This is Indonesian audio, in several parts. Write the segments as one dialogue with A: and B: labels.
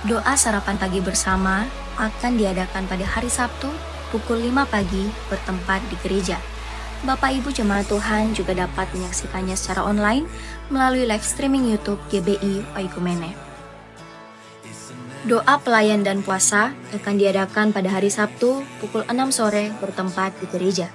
A: Doa sarapan pagi bersama akan diadakan pada hari Sabtu pukul 5 pagi bertempat di gereja. Bapak Ibu Jemaat Tuhan juga dapat menyaksikannya secara online melalui live streaming YouTube GBI Oikumene. Doa pelayan dan puasa akan diadakan pada hari Sabtu pukul 6 sore bertempat di gereja.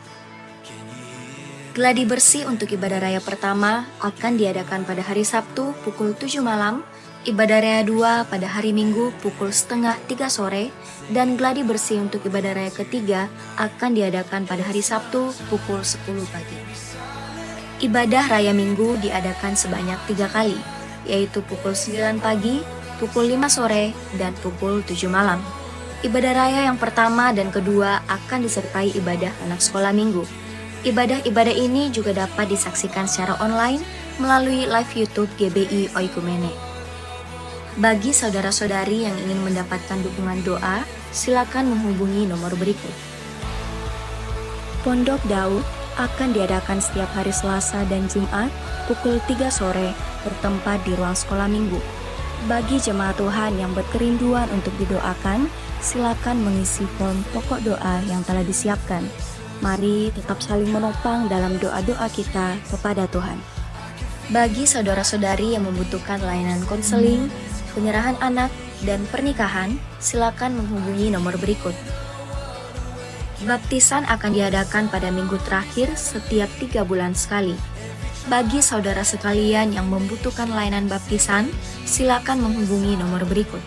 A: Gladi bersih untuk ibadah raya pertama akan diadakan pada hari Sabtu pukul 7 malam, ibadah raya 2 pada hari Minggu pukul setengah 3 sore, dan gladi bersih untuk ibadah raya ketiga akan diadakan pada hari Sabtu pukul 10 pagi. Ibadah raya Minggu diadakan sebanyak 3 kali, yaitu pukul 9 pagi, pukul 5 sore, dan pukul 7 malam. Ibadah raya yang pertama dan kedua akan disertai ibadah anak sekolah minggu. Ibadah-ibadah ini juga dapat disaksikan secara online melalui live YouTube GBI Oikumene. Bagi saudara-saudari yang ingin mendapatkan dukungan doa, silakan menghubungi nomor berikut. Pondok Daud akan diadakan setiap hari Selasa dan Jumat pukul 3 sore bertempat di ruang sekolah minggu. Bagi jemaat Tuhan yang berkerinduan untuk didoakan, silakan mengisi form pokok doa yang telah disiapkan. Mari tetap saling menopang dalam doa-doa kita kepada Tuhan. Bagi saudara-saudari yang membutuhkan layanan konseling, penyerahan anak, dan pernikahan, silakan menghubungi nomor berikut. Baptisan akan diadakan pada minggu terakhir setiap 3 bulan sekali. Bagi saudara sekalian yang membutuhkan layanan baptisan, silakan menghubungi nomor berikut.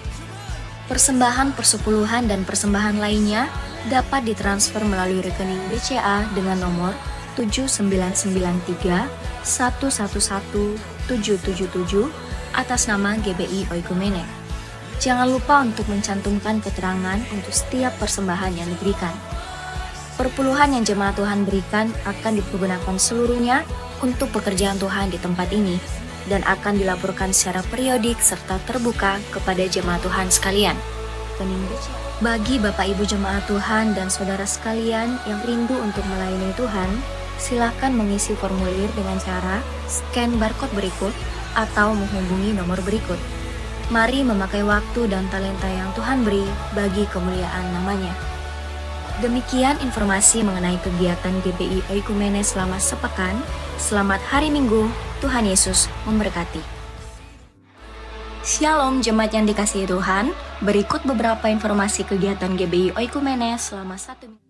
A: Persembahan persepuluhan dan persembahan lainnya dapat ditransfer melalui rekening BCA dengan nomor 7993 111 777 atas nama GBI Oikumene. Jangan lupa untuk mencantumkan keterangan untuk setiap persembahan yang diberikan. Perpuluhan yang jemaat Tuhan berikan akan dipergunakan seluruhnya untuk pekerjaan Tuhan di tempat ini dan akan dilaporkan secara periodik serta terbuka kepada jemaat Tuhan sekalian. Bagi Bapak Ibu Jemaat Tuhan dan saudara sekalian yang rindu untuk melayani Tuhan, silakan mengisi formulir dengan cara scan barcode berikut atau menghubungi nomor berikut. Mari memakai waktu dan talenta yang Tuhan beri bagi kemuliaan namanya. Demikian informasi mengenai kegiatan GBI Oikumene selama sepekan. Selamat hari Minggu, Tuhan Yesus memberkati. Shalom jemaat yang dikasihi Tuhan, berikut beberapa informasi kegiatan GBI Oikumene selama 1 minggu.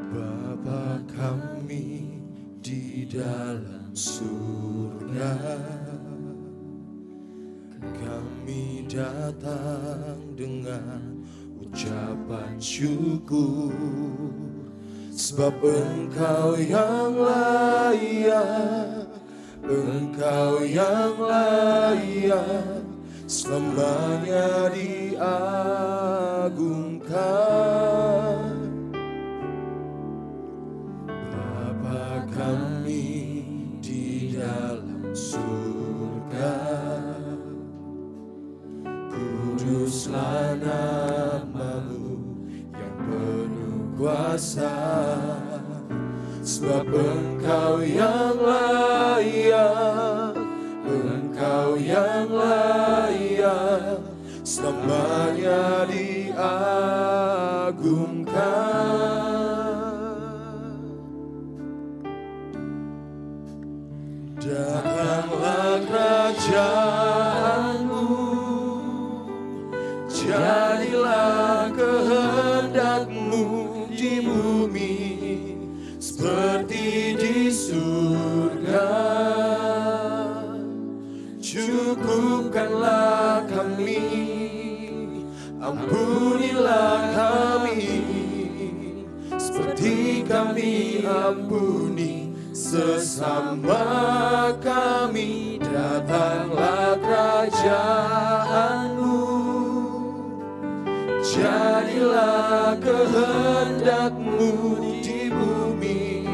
B: Bapa kami di dalam surga, kami datang dengan ucapan syukur, sebab Engkau yang layak, Engkau yang layak, selamanya diagungkan. Kami di dalam surga, kuduslah nama-Mu yang penuh kuasa, sebab Engkau yang layak, Engkau yang layak, selamanya diagungkan. Datanglah kerajaan-Mu, jadilah kehendak-Mu di bumi seperti di surga. Cukupkanlah kami, ampunilah kami kami ampuni sesama kami, datanglah kerajaan-Mu. Jadilah kehendak-Mu di bumi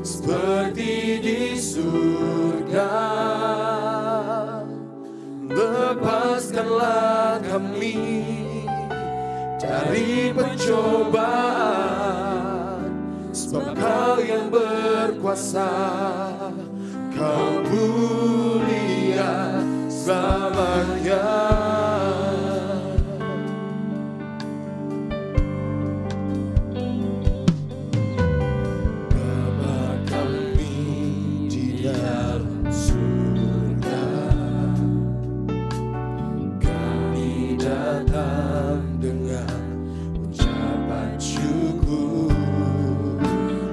B: seperti di surga. Lepaskanlah kami dari pencobaan, sebab Kau yang berkuasa, Kau mulia selamanya. Bapa kami di dalam surga, kami datang dengan ucapan syukur,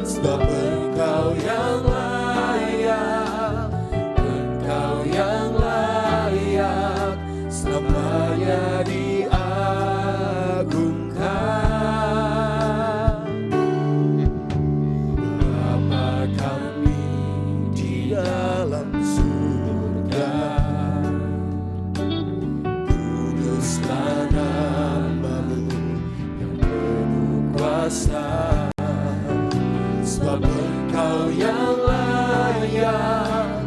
B: sebab Engkau yang layak, Engkau yang layak selamanya diagungkan. Bapa kami di dalam surga, kuduslah nama-Mu yang penuh kuasa, sebab Engkau yang layak,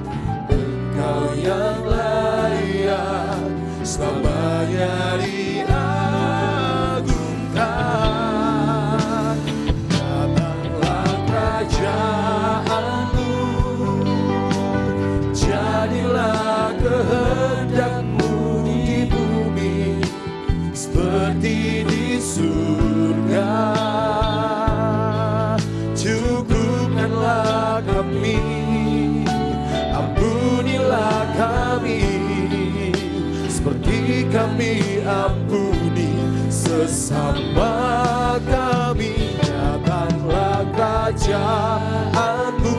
B: Engkau yang layak selamanya diagungkan. Datanglah kerajaan-Mu, jadilah kehendak-Mu di bumi seperti di surga. Cukupkanlah kami, ampunilah kami, seperti kami ampuni sesama kami. Datanglah kerajaan-Mu,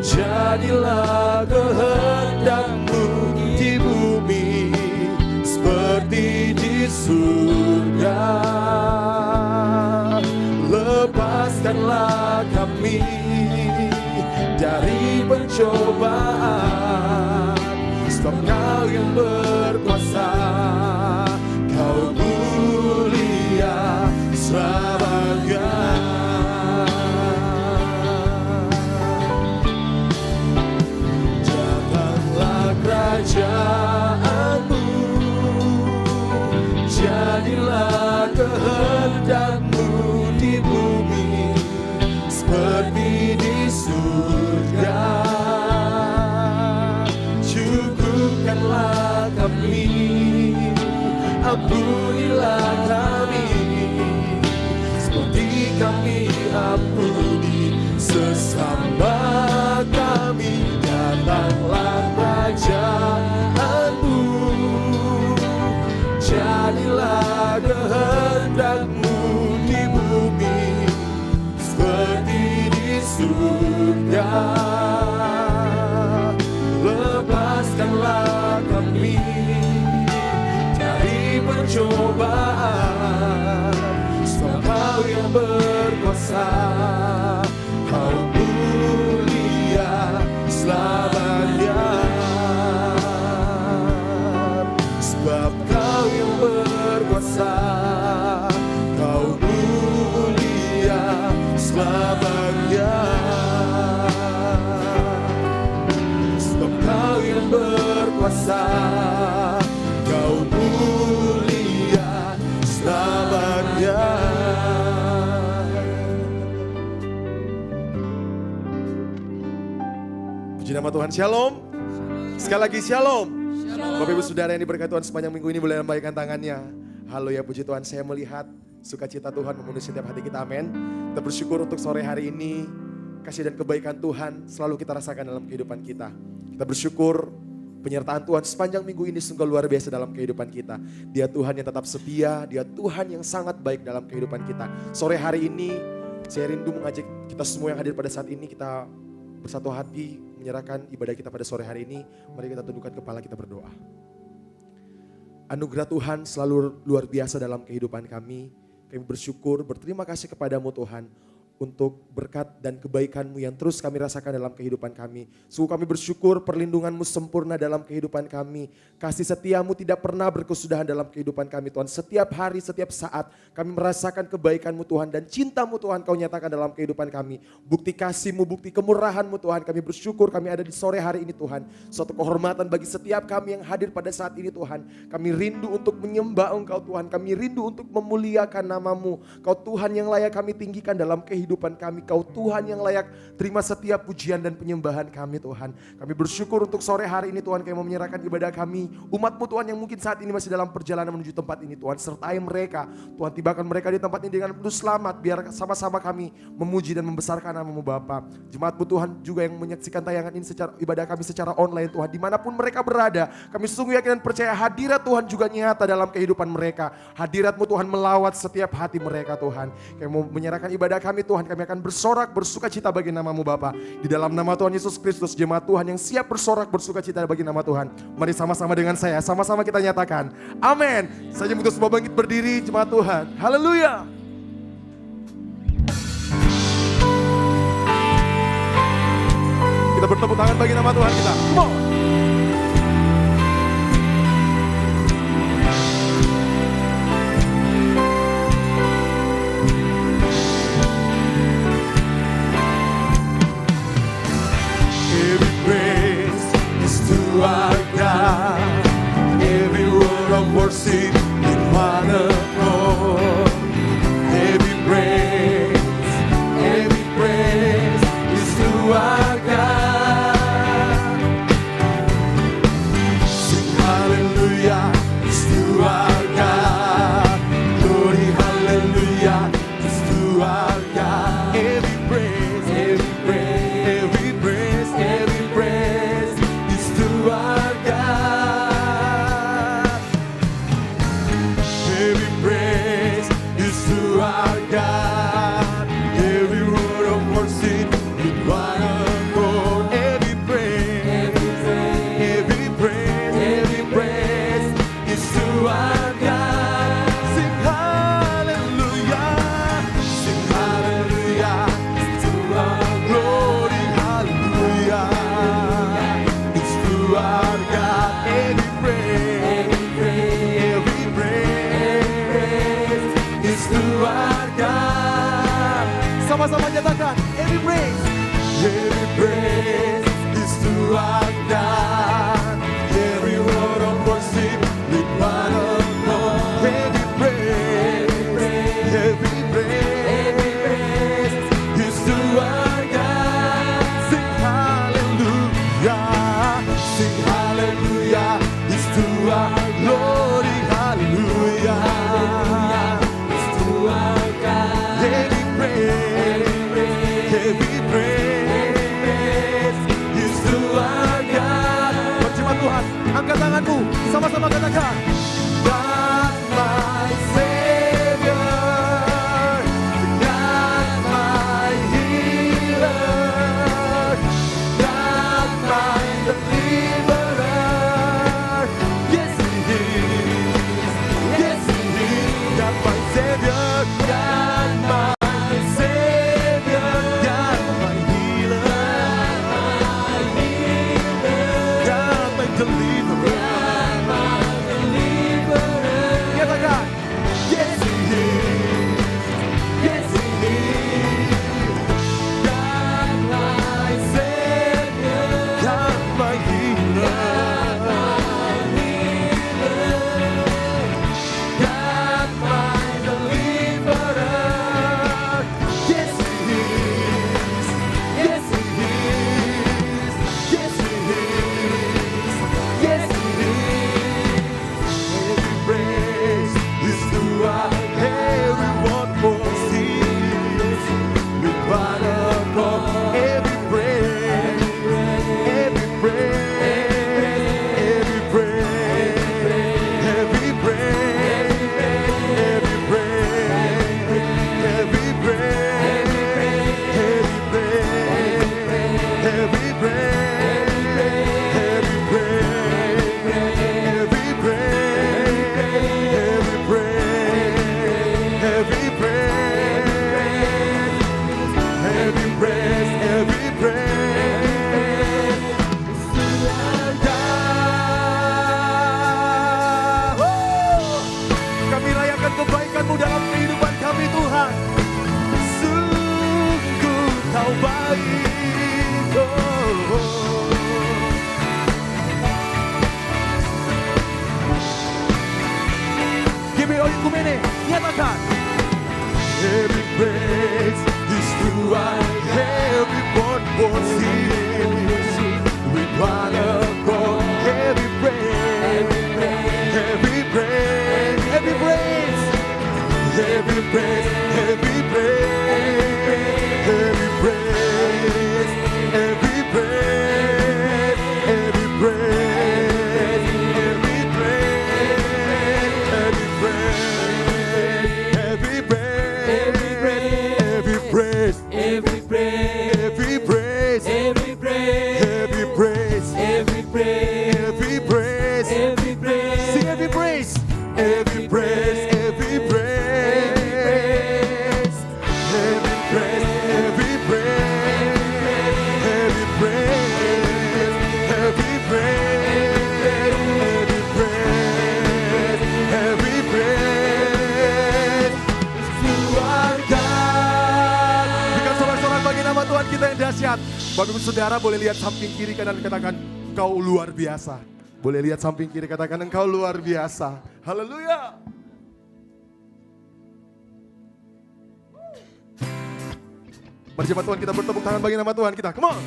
B: jadilah kehendak-Mu di bumi seperti di surga. Lepaskanlah kami dari pencobaan, sebab Kau yang berkuasa, Kau mulia selamanya. Datanglah kerajaan-Mu, jadilah kehendak-Mu di bumi seperti di surga. Cukupkanlah kami, ampunilah kami, seperti kami ampuni sesama kami. Datanglah kerajaan-Mu, jadilah kehendak-Mu di bumi seperti di surga. Lepaskanlah kami dari pencobaan, sebab Kau yang berkuasa, Kau mulia selamanya. Sebab Kau yang berkuasa, Kau mulia selamanya. Sebab Kau yang berkuasa, Kau mulia selamanya. Puji nama Tuhan. Shalom. Sekali lagi shalom. Bapak Ibu Saudara yang diberkati Tuhan, sepanjang minggu ini boleh lambaikan tangannya. Haleluya, puji Tuhan, saya melihat sukacita Tuhan memenuhi setiap hati kita, amin. Kita bersyukur untuk sore hari ini, kasih dan kebaikan Tuhan selalu kita rasakan dalam kehidupan kita. Kita bersyukur penyertaan Tuhan sepanjang minggu ini sungguh luar biasa dalam kehidupan kita. Dia Tuhan yang tetap setia, Dia Tuhan yang sangat baik dalam kehidupan kita. Sore hari ini saya rindu mengajak kita semua yang hadir pada saat ini, kita bersatu hati menyerahkan ibadah kita pada sore hari ini. Mari kita tundukkan kepala, kita berdoa. Anugerah Tuhan selalu luar biasa dalam kehidupan kami. Kami bersyukur, berterima kasih kepadamu Tuhan, untuk berkat dan kebaikan-Mu yang terus kami rasakan dalam kehidupan kami. Sungguh kami bersyukur perlindungan-Mu sempurna dalam kehidupan kami. Kasih setia-Mu tidak pernah berkesudahan dalam kehidupan kami Tuhan. Setiap hari, setiap saat kami merasakan kebaikan-Mu Tuhan dan cinta-Mu Tuhan Kau nyatakan dalam kehidupan kami. Bukti kasih-Mu, bukti kemurahan-Mu Tuhan. Kami bersyukur kami ada di sore hari ini Tuhan. Suatu kehormatan bagi setiap kami yang hadir pada saat ini Tuhan. Kami rindu untuk menyembah Engkau Tuhan. Kami rindu untuk memuliakan nama-Mu. Kau Tuhan yang layak kami tinggikan dalam kehidupan kami. Kau Tuhan yang layak terima setiap pujian dan penyembahan kami Tuhan. Kami bersyukur untuk sore hari ini Tuhan, kami mau menyerahkan ibadah kami, umat-Mu Tuhan yang mungkin saat ini masih dalam perjalanan menuju tempat ini Tuhan. Sertai mereka, Tuhan tibakan mereka di tempat ini dengan penuh selamat, biar sama-sama kami memuji dan membesarkan nama-Mu Bapa. Jemaat-Mu Tuhan juga yang menyaksikan tayangan ini secara ibadah kami secara online Tuhan, dimanapun mereka berada, kami sungguh yakin dan percaya hadirat Tuhan juga nyata dalam kehidupan mereka. Hadirat-Mu Tuhan melawat setiap hati mereka Tuhan. Kami mau menyerahkan ibadah kami Tuhan, kami akan bersorak bersuka cita bagi nama-Mu Bapa. Di dalam nama Tuhan Yesus Kristus, jemaat Tuhan yang siap bersorak bersuka cita bagi nama Tuhan. Mari sama-sama dengan saya, sama-sama kita nyatakan, amin. Saja untuk semua bangkit berdiri jemaat Tuhan. Haleluya. Kita bertepuk tangan bagi nama Tuhan kita. Come on. Our God, every word of worship in one accord, every praise is to our God. Sing hallelujah, is to our God. Glory hallelujah, is to our God. Every praise is to our God. Every praise is to our God. Every word of worship in one accord. Every praise is to our God. Sing hallelujah, to our glory, hallelujah. Our God, every praise is to our God. Sama-sama nyatakan, every praise is to our God. Every word of worship with one accord. Every praise is to our God. Sing hallelujah. Sing hallelujah, is to our glory, hallelujah, is to our God. Every praise is to our Firman-Mu dalam kehidupan kami Tuhan. Sungguh Kau baik. GBI Oikumene, nyatakan. Every praise is to our everyone for sin. With one accord, every praise, every praise, every praise, every praise, every praise, every praise, every praise, every praise, every praise, every praise, every praise, every praise, every praise, every praise, every praise, every praise, every praise, every praise, sing every praise, every praise, every praise, every praise, every praise, every praise, every praise, every praise, to our God. Berikan sorak-sorai bagi nama Tuhan kita yang dahsyat. Bapak Ibu Saudara boleh lihat samping kiri kanan katakan Engkau luar biasa. Boleh lihat samping kiri katakan Engkau luar biasa. Haleluya. Mari jemaat Tuhan kita bertepuk tangan bagi nama Tuhan kita. Come on.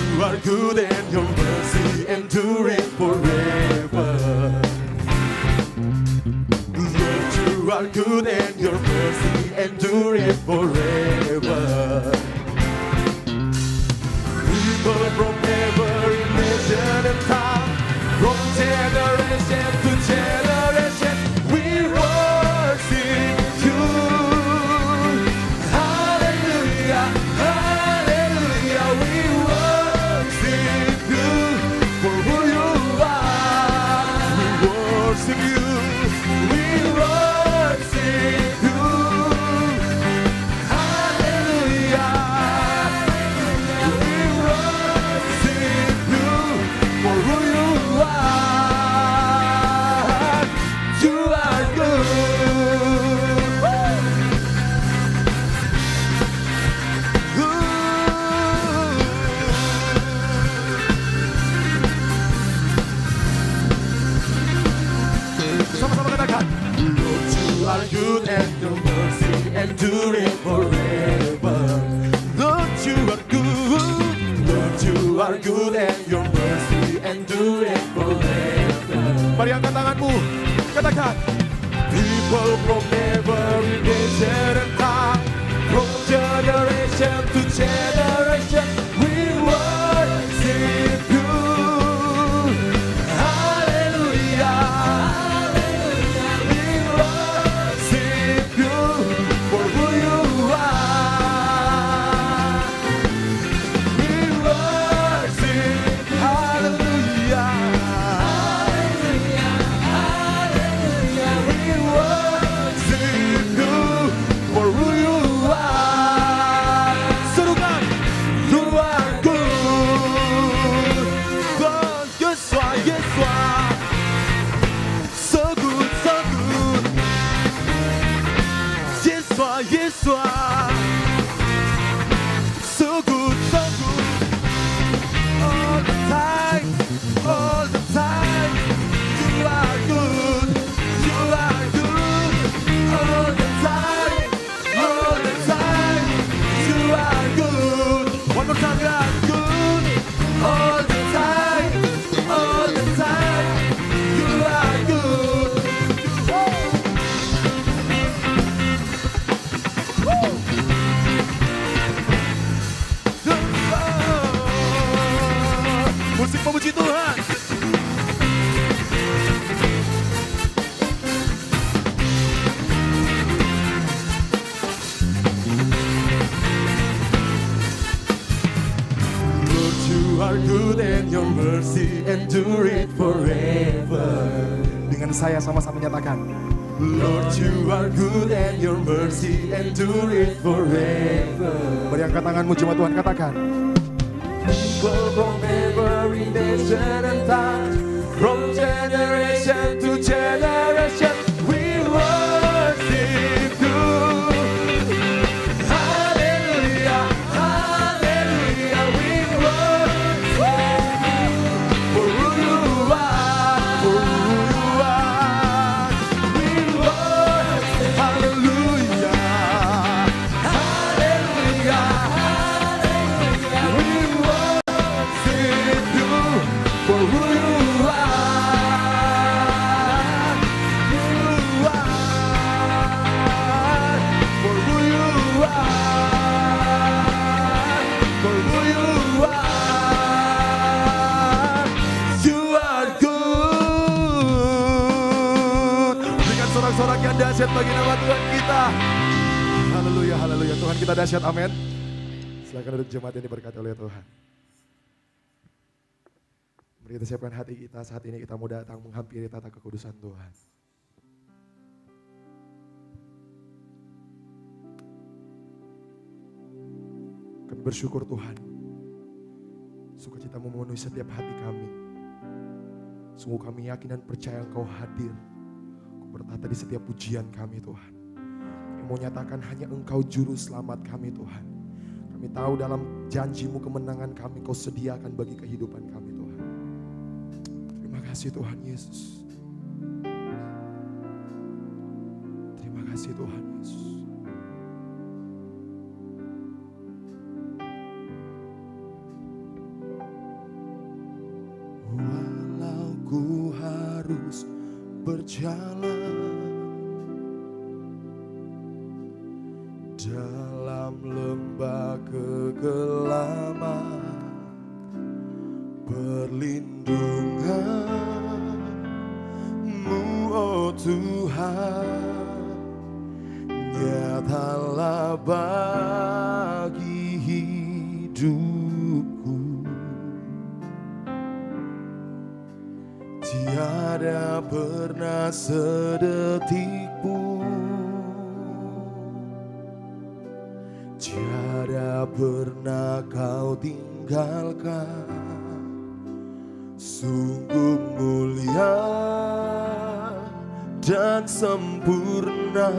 B: You are good and your mercy endureth forever. Lord, you are good and your mercy endureth forever. People from every nation and tongue, from generation to generation, we worship you. Hallelujah, hallelujah, we worship you for who you are. We worship you, we worship you. Hallelujah, we worship you for who you are. You are good. Sama-sama katakan. Lord, you are good and your mercy endureth forever. Lord, you are good. Lord, you are good and your mercy endureth forever. Mari angkat tanganmu, katakan. People from every nation and tongue, from generation to generation, we worship you. Hallelujah, we worship you for who you are. We worship, hallelujah, we worship you for who you are. Serukan, are good and your mercy endure it forever. Dengan saya sama-sama menyatakan, Lord, you are good and your mercy endure it forever. Beri angkat tanganmu, cuma Tuhan katakan. People from every nation and tongue, from generation to generation, we worship you. Hallelujah, hallelujah, we worship you for who you are, for who you are. We worship, hallelujah, hallelujah, hallelujah, we worship you for who you are. Sorak yang dahsyat bagi nama Tuhan kita. Haleluya, haleluya. Tuhan kita dahsyat, amin. Silakan duduk jemaat yang diberkati oleh Tuhan. Mari kita siapkan hati kita, saat ini kita mau datang menghampiri tata kekudusan Tuhan. Kami bersyukur Tuhan, sukacita memenuhi setiap hati kami. Sungguh kami yakin dan percaya Engkau hadir, bertata di setiap pujian kami Tuhan. Kami mau nyatakan hanya Engkau juru selamat kami Tuhan. Kami tahu dalam janji-Mu kemenangan kami Kau sediakan bagi kehidupan kami Tuhan. Terima kasih Tuhan Yesus. Terima kasih Tuhan Yesus. Walau ku harus berjalan dalam lembah kegelapan, perlindungan-Mu oh Tuhan nyatalah bagi hidupku. Tiada pernah sedetik pun, tiada pernah Kau tinggalkan. Sungguh mulia dan sempurna,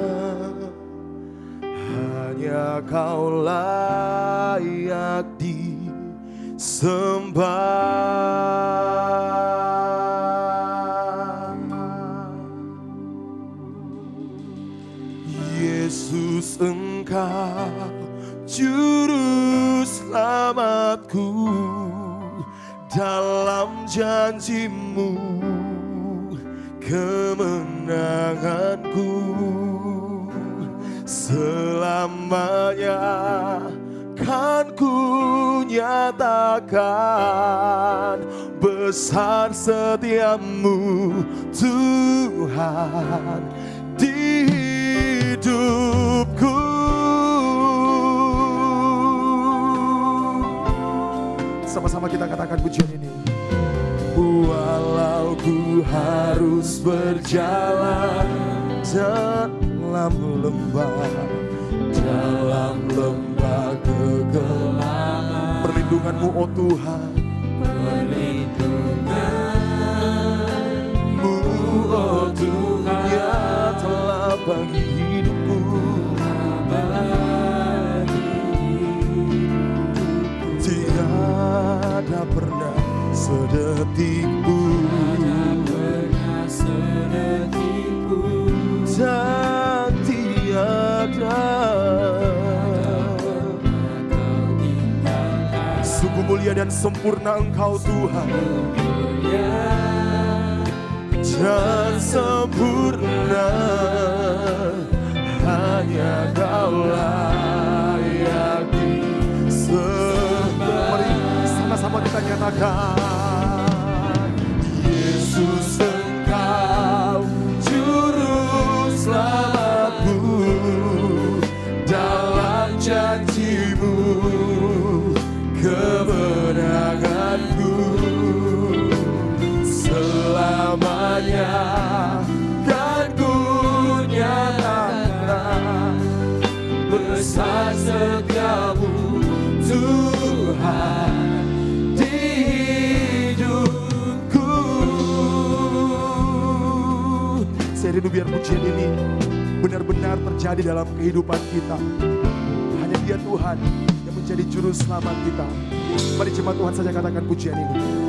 B: hanya Kau layak disembah. Yesus, Engkau juru selamatku, dalam janji-Mu kemenanganku. Selamanya kan ku nyatakan besar setiamu Tuhan di hidupku. Sama-sama kita katakan pujian ini. Walau ku harus berjalan dalam lembah kegelapan, perlindungan-Mu oh Tuhan, perlindungan-Mu oh Tuhan, ya telah bagi hidupku. Tiada pernah sedetik pun, dan tiada sungguh mulia dan sempurna Engkau Tuhan, dan sempurna hanya Kau layak disembah. Mari sama-sama kita nyatakan, Yesus Engkau juru selamatku, dalam janji-Mu kemenangan. selamanya kan ku nyatakan besar setiamu Tuhan di hidupku. Saya rindu biar pujian ini benar-benar terjadi dalam kehidupan kita. Hanya Dia Tuhan yang menjadi juru selamat kita. Mari jemaat Tuhan saja katakan pujian ini.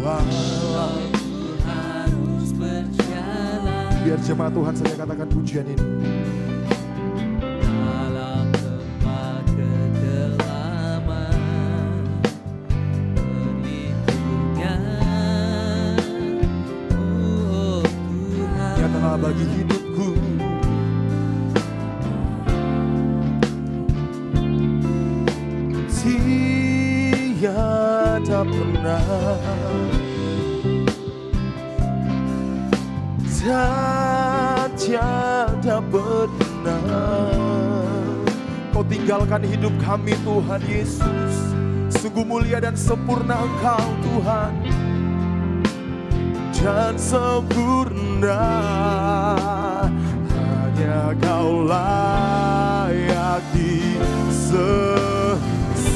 B: Walau harus berjalan. Biar jemaat Tuhan saja katakan pujian ini.
C: Dalam tempat kedalaman perlindungan, oh Tuhan.
B: Nyatalah bagi hidupku. Tiada pernah dan tiada benar Kau tinggalkan hidup kami Tuhan Yesus. Sungguh mulia dan sempurna Engkau Tuhan, dan sempurna hanya Kau layak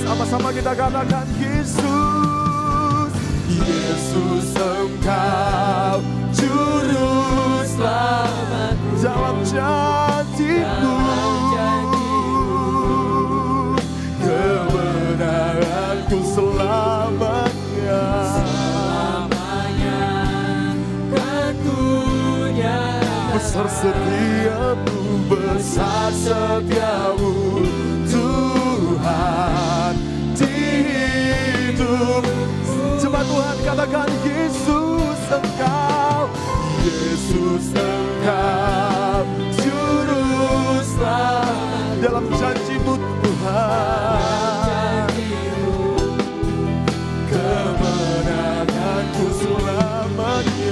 B: sama-sama kita katakan Yesus, Yesus Engkau juru selamat dalam janji-Mu, kebenaranku selamanya
C: kan ku nyatakan
B: besar setiamu, besar setiamu Tuhan di hidup. Jemaat Tuhan katakan Yesus Engkau, Yesus Engkau juru selamat dalam janji-Mu Tuhan, kemenanganku selamanya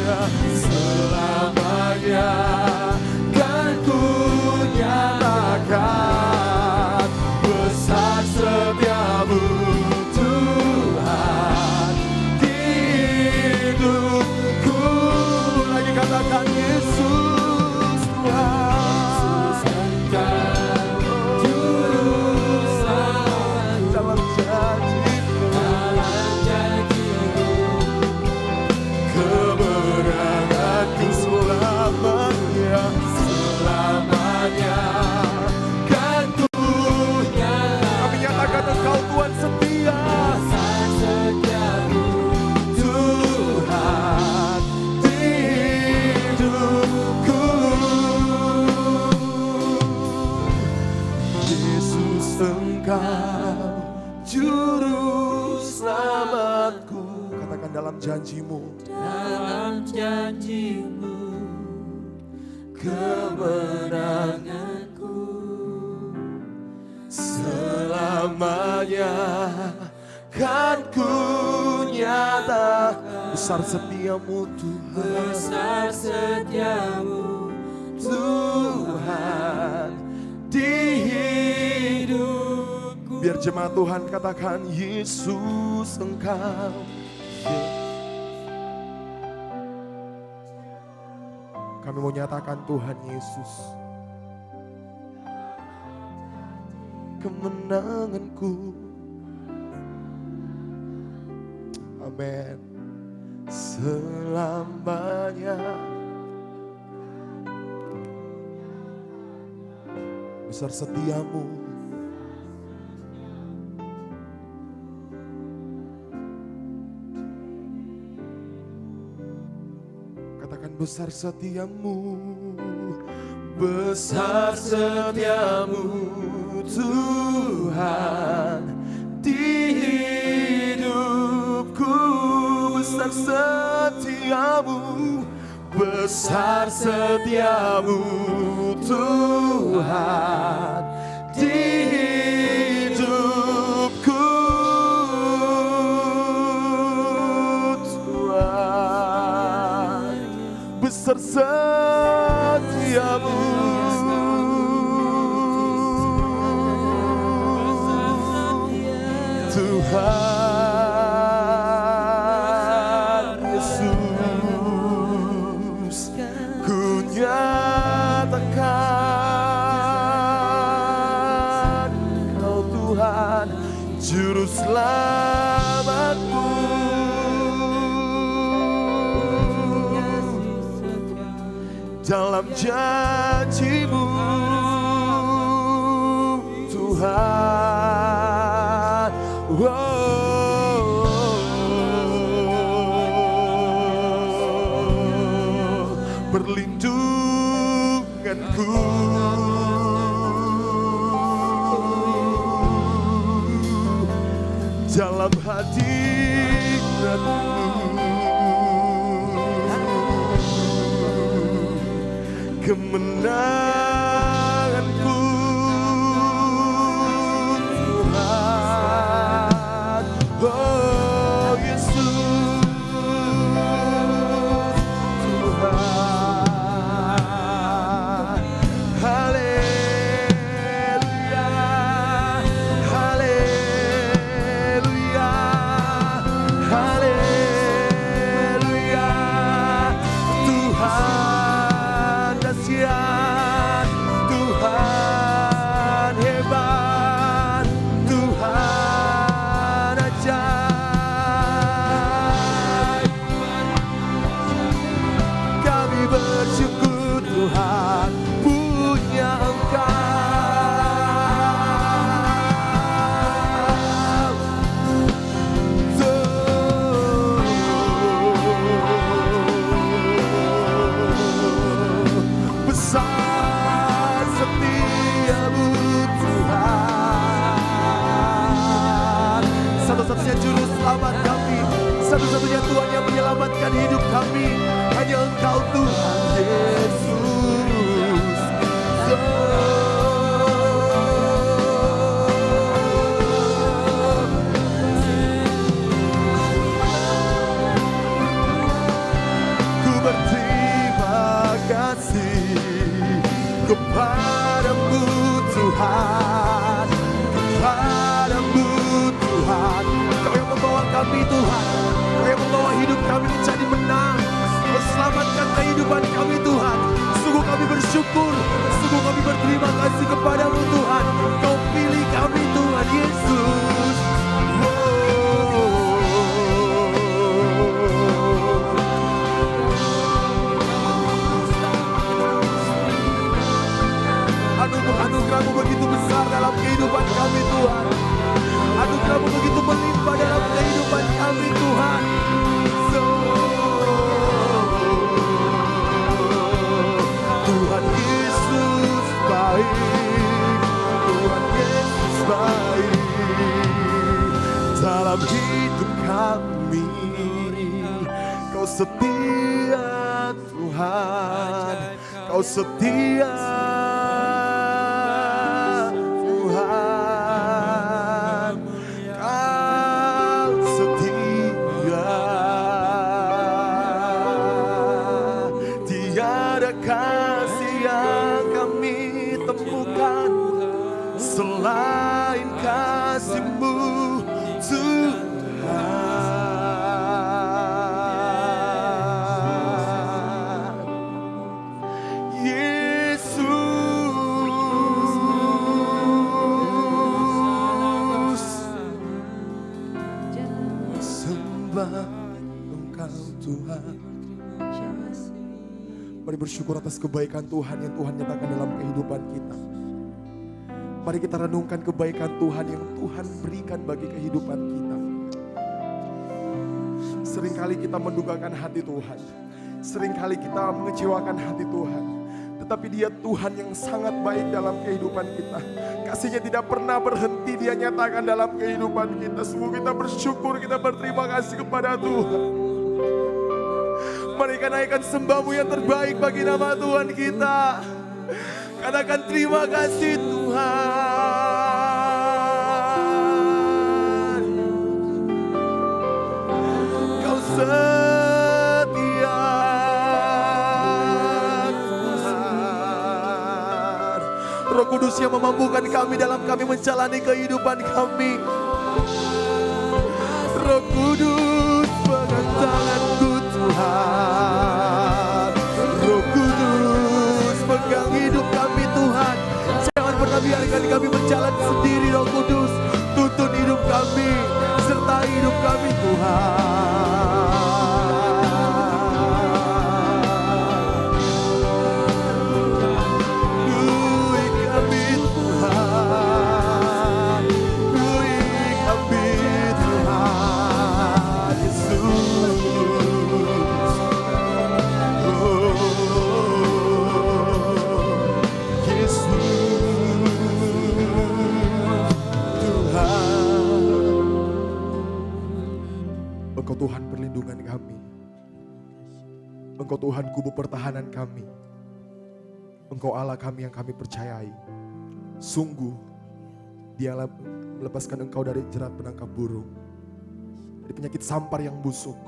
B: kan ku nyatakan besar setiamu Tuhan di hidupku. Lagi katakan Yesus Tuhan, Engkau juru selamat dalam janji-Mu, kemenanganku selamanya kan ku nyatakan. Kami nyatakan Engkau Tuhan setia, Tuhan di hidupku. Yesus Engkau juru selamatku. Katakan dalam janji-Mu,
C: dalam janji-Mu
B: kemenanganku selamanya kan ku nyatakan besar setiamu Tuhan,
C: besar setiamu
B: Tuhan di hidupku. Biar jemaat Tuhan katakan Yesus Engkau. Kami mau nyatakan Tuhan Yesus, kemenanganku. Amin. Selamanya besar setiamu, katakan besar setiamu, besar setiamu Tuhan di hidupku. Besar setiamu, besar setiamu Tuhan di hidupku. Tuhan besar setiamu, Tuhan Yesus. Tuhan, Juru Selamatku. Dalam janji-Mu Tuhan, perlindunganku. Dalam hadirat-Mu, kemenanganku Tuhan. Oh Yesus, Tuhan. Haleluya, haleluya, haleluya. Tuhan dahsyat, Tuhan hebat, Tuhan ajaib. Kami bersyukur Tuhan punya besar setiamu Tuhan. Satu-satunya juru selamat kami, satu-satunya Tuhan yang menyelamatkan hidup kami, hanya Engkau Tuhan Yesus. Ku berterima kasih kepadamu Tuhan, kepadamu Tuhan. Kau yang membawa kami Tuhan, Kau yang membawa hidup kami menjadi menang, Kau selamatkan kehidupan kami Tuhan. Sungguh kami bersyukur, sungguh kami berterima kasih kepadamu Tuhan. Kau pilih kami Tuhan Yesus. Anugerah-Mu begitu besar dalam kehidupan kami Tuhan. Anugerah-Mu begitu melimpah dalam kehidupan kami Tuhan. Tuhan Yesus baik, Tuhan Yesus baik dalam hidup kami. Kau setia Tuhan, Kau setia Tuhan, Kau setia. Tiada kasih yang kami temukan selain kasih-Mu Tuhan. Yesus, sembah Engkau Tuhan. Mari bersyukur atas kebaikan Tuhan yang Tuhan nyatakan dalam kehidupan kita. Mari kita renungkan kebaikan Tuhan yang Tuhan berikan bagi kehidupan kita. Seringkali kita mendukakan hati Tuhan, seringkali kita mengecewakan hati Tuhan. Tetapi Dia Tuhan yang sangat baik dalam kehidupan kita. Kasih-Nya tidak pernah berhenti Dia nyatakan dalam kehidupan kita. Semua kita bersyukur, kita berterima kasih kepada Tuhan. Mari kita naikkan sembah-Mu yang terbaik bagi nama Tuhan kita. Katakan terima kasih Tuhan. Kau setia Tuhan. Roh Kudus yang memampukan kami dalam kami menjalani kehidupan kami. Roh Kudus pegang tanganku Tuhan. Roh Kudus pegang hidup kami Tuhan. Jangan pernah biarkan kami berjalan sendiri Roh Kudus. Engkau Tuhan perlindungan kami. Engkau Tuhan kubu pertahanan kami. Engkau Allah kami yang kami percayai. Sungguh Dialah melepaskan engkau dari jerat penangkap burung, dari penyakit sampar yang busuk.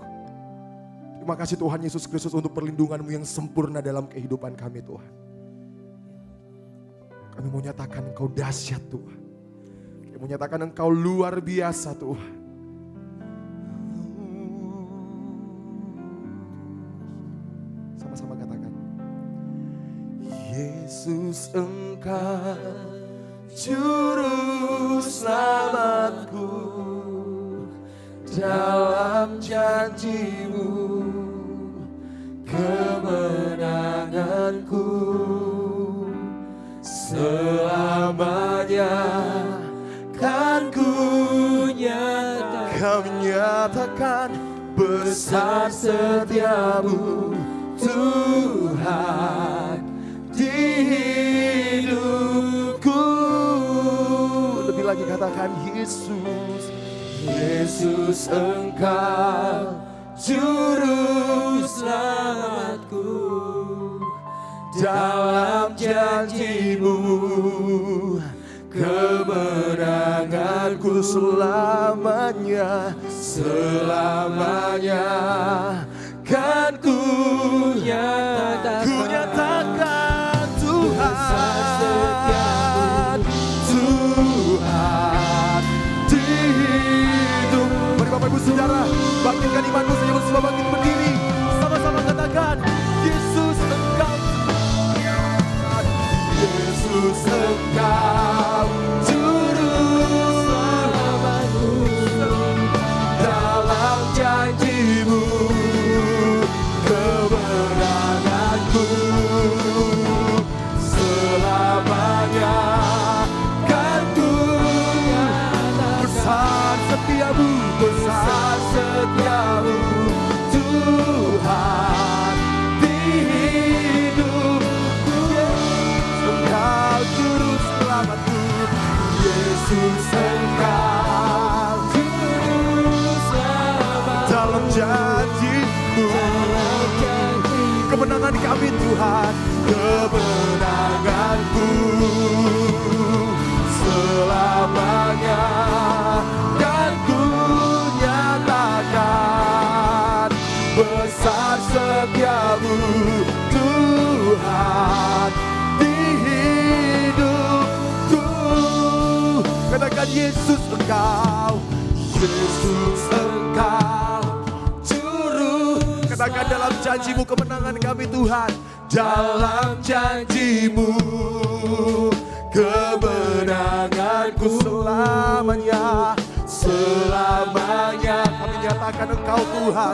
B: Terima kasih Tuhan Yesus Kristus untuk perlindungan-Mu yang sempurna dalam kehidupan kami Tuhan. Kami mau nyatakan Engkau dahsyat Tuhan. Kami mau nyatakan Engkau luar biasa Tuhan. Sama-sama katakan. Yesus Engkau Juru selamatku, dalam janji-Mu kemenanganku, selamanya kan ku nyatakan besar setiamu Tuhan di hidupku. Lebih lagi katakan Yesus, Yesus Engkau Juru selamatku, dalam janji-Mu kemenanganku, selamanya, selamanya kan ku nyatakan Tuhan, Tuhan di hidup. Mari Bapak Ibu Saudara, bangkitkan imanmu sehingga semua bangkit berdiri. Sama-sama katakan, Yesus Engkau, Yesus Engkau Juru selamatku, dalam janji-Mu kemenanganku, selamanya kan ku besar setiamu, besar setiamu Tuhan di hidupku. Engkau Juru selamatku, Yesus Engkau Juru selamat, dalam janji-Mu kemenangan kami Tuhan, kemenanganku, selamanya dan ku nyatakan besar setiamu Tuhan di hidupku. Katakan Yesus Engkau, Yesus Engkau Juru. Katakan dalam janji-Mu kemenangan kami Tuhan, dalam janji-Mu kemenanganku, selamanya, selamanya kami nyatakan Engkau Tuhan,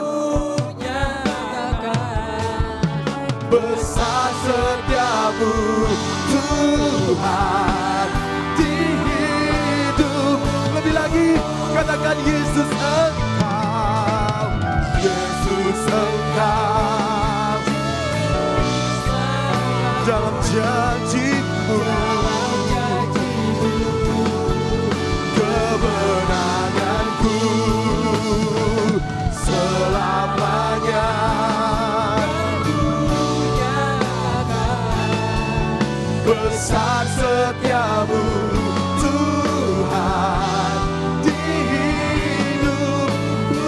B: besar setiamu Tuhan di hidup. Lebih lagi katakan Yesus Engkau, Yesus Engkau dalam janji-Mu kemenanganku, selamanya besar setiamu Tuhan di hidupku,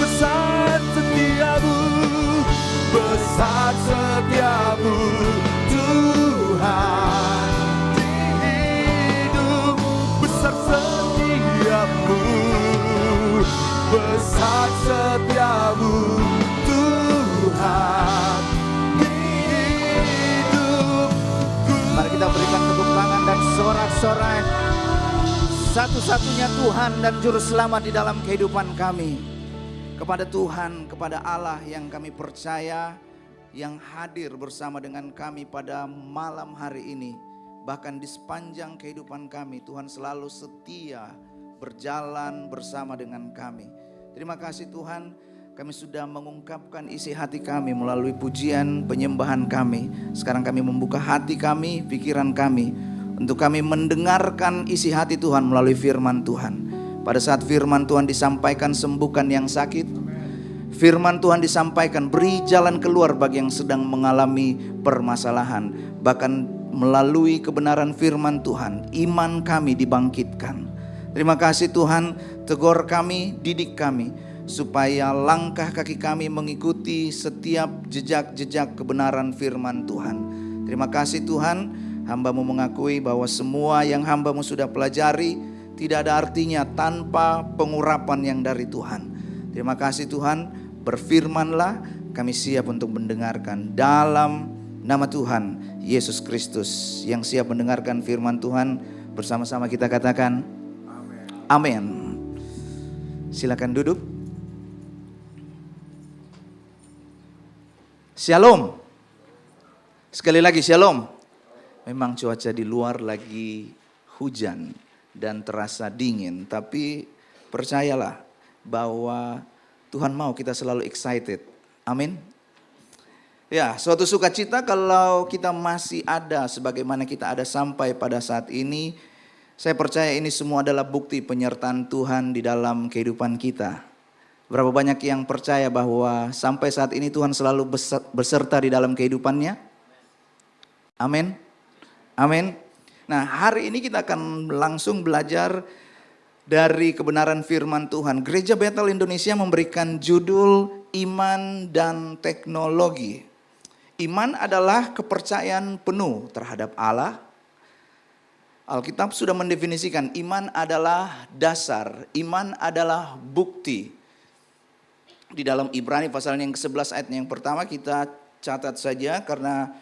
B: besar setiamu, besar setiamu Tuhan di hidup, besar setiamu, besar setiamu Tuhan di hidupku.
D: Mari kita berikan tepuk tangan dan sorak-sorai. Satu-satunya Tuhan dan Juru Selamat di dalam kehidupan kami. Kepada Tuhan, kepada Allah yang kami percaya, yang hadir bersama dengan kami pada malam hari ini. Bahkan di sepanjang kehidupan kami, Tuhan selalu setia berjalan bersama dengan kami. Terima kasih Tuhan, kami sudah mengungkapkan isi hati kami melalui pujian penyembahan kami. Sekarang kami membuka hati kami, pikiran kami, untuk kami mendengarkan isi hati Tuhan melalui firman Tuhan. Pada saat firman Tuhan disampaikan, sembuhkan yang sakit, Firman Tuhan disampaikan, beri jalan keluar bagi yang sedang mengalami permasalahan. Bahkan melalui kebenaran firman Tuhan, iman kami dibangkitkan. Terima kasih Tuhan, tegur kami, didik kami, supaya langkah kaki kami mengikuti setiap jejak-jejak kebenaran firman Tuhan. Terima kasih Tuhan, hamba-Mu mengakui bahwa semua yang hamba-Mu sudah pelajari tidak ada artinya tanpa pengurapan yang dari Tuhan. Terima kasih Tuhan, berfirmanlah, kami siap untuk mendengarkan dalam nama Tuhan Yesus Kristus. Yang siap mendengarkan firman Tuhan, bersama-sama kita katakan amin. Silakan duduk. Shalom. Sekali lagi shalom. Memang cuaca di luar lagi hujan dan terasa dingin, tapi percayalah bahwa Tuhan mau kita selalu excited. Amin. Ya, suatu sukacita kalau kita masih ada sebagaimana kita ada sampai pada saat ini. Saya percaya ini semua adalah bukti penyertaan Tuhan di dalam kehidupan kita. Berapa banyak yang percaya bahwa sampai saat ini Tuhan selalu beserta di dalam kehidupannya? Amin. Amin. Nah, hari ini kita akan langsung belajar dari kebenaran firman Tuhan. Gereja Bethel Indonesia memberikan judul Iman dan Teknologi. Iman adalah kepercayaan penuh terhadap Allah. Alkitab sudah mendefinisikan iman adalah dasar, iman adalah bukti. Di dalam Ibrani pasal yang ke-11 ayat yang pertama kita catat saja karena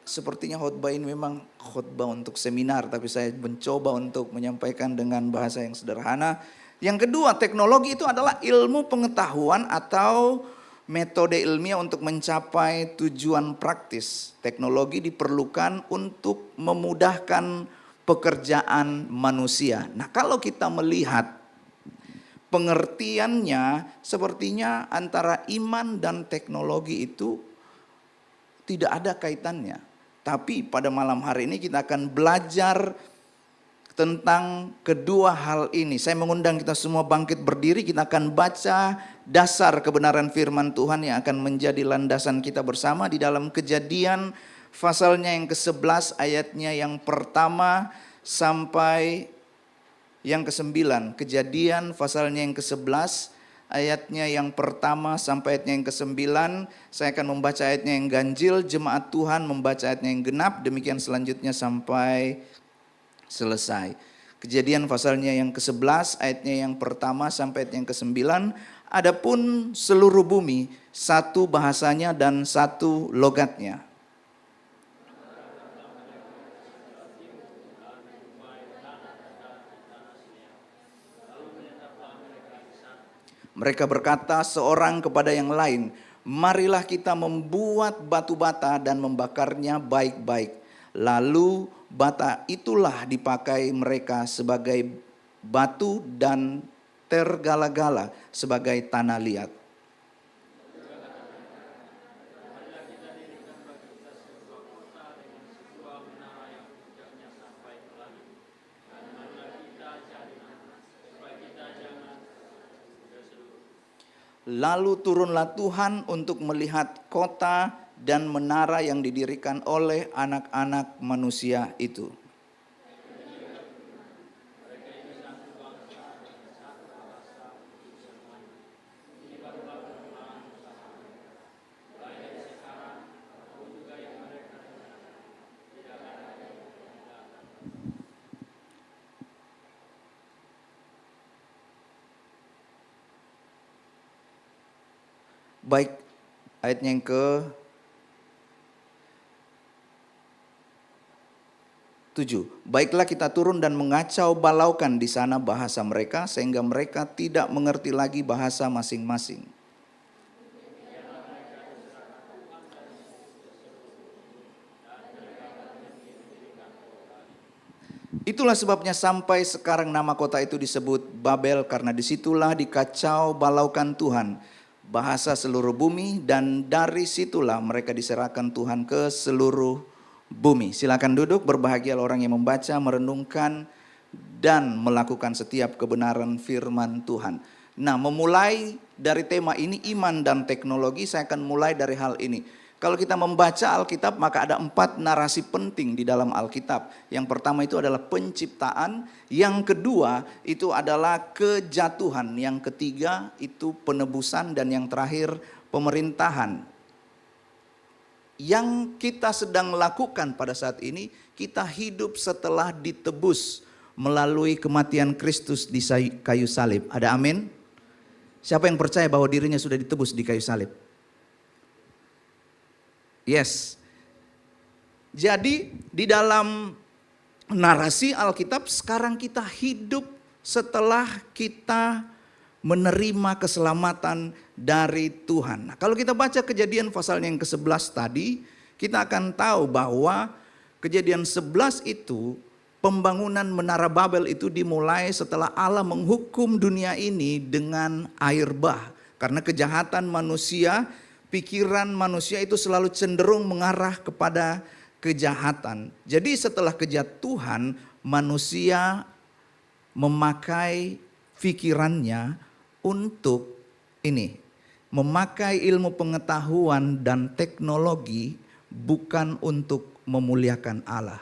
D: sepertinya khotbah ini memang khotbah untuk seminar, tapi saya mencoba untuk menyampaikan dengan bahasa yang sederhana. Yang kedua, teknologi itu adalah ilmu pengetahuan atau metode ilmiah untuk mencapai tujuan praktis. Teknologi diperlukan untuk memudahkan pekerjaan manusia. Nah, kalau kita melihat pengertiannya, sepertinya antara iman dan teknologi itu tidak ada kaitannya. Tapi pada malam hari ini kita akan belajar tentang kedua hal ini. Saya mengundang kita semua bangkit berdiri, kita akan baca dasar kebenaran firman Tuhan yang akan menjadi landasan kita bersama di dalam Kejadian pasalnya yang ke-11 ayatnya yang pertama sampai yang ke-9. Kejadian pasalnya yang ke-11 ayatnya yang pertama sampai ayatnya yang ke-9. Saya akan membaca ayatnya yang ganjil, jemaat Tuhan membaca ayatnya yang genap, demikian selanjutnya sampai selesai. Kejadian pasalnya yang ke-11 ayatnya yang pertama sampai ayatnya yang ke-9. Adapun seluruh bumi satu bahasanya dan satu logatnya. Mereka berkata seorang kepada yang lain, marilah kita membuat batu bata dan membakarnya baik-baik. Lalu bata itulah dipakai mereka sebagai batu dan tergala-gala sebagai tanah liat. Lalu turunlah Tuhan untuk melihat kota dan menara yang didirikan oleh anak-anak manusia itu. Baik, ayatnya yang ke-7. Baiklah kita turun dan mengacau balaukan di sana bahasa mereka sehingga mereka tidak mengerti lagi bahasa masing-masing. Itulah sebabnya sampai sekarang nama kota itu disebut Babel, karena disitulah dikacau balaukan Tuhan bahasa seluruh bumi, dan dari situlah mereka diserahkan Tuhan ke seluruh bumi. Silakan duduk, berbahagialah orang yang membaca, merenungkan, dan melakukan setiap kebenaran firman Tuhan. Nah, memulai dari tema ini iman dan teknologi, saya akan mulai dari hal ini. Kalau kita membaca Alkitab maka ada 4 narasi penting di dalam Alkitab. Yang pertama itu adalah penciptaan, yang kedua itu adalah kejatuhan, yang ketiga itu penebusan, dan yang terakhir pemerintahan. Yang kita sedang lakukan pada saat ini, kita hidup setelah ditebus melalui kematian Kristus di kayu salib. Ada amin? Siapa yang percaya bahwa dirinya sudah ditebus di kayu salib? Yes. Jadi di dalam narasi Alkitab sekarang kita hidup setelah kita menerima keselamatan dari Tuhan. Nah, kalau kita baca Kejadian pasal yang ke-11 tadi, kita akan tahu bahwa Kejadian 11 itu, pembangunan Menara Babel itu dimulai setelah Allah menghukum dunia ini dengan air bah. Karena kejahatan manusia, pikiran manusia itu selalu cenderung mengarah kepada kejahatan. Jadi setelah kejatuhan, manusia memakai pikirannya untuk ini, memakai ilmu pengetahuan dan teknologi bukan untuk memuliakan Allah.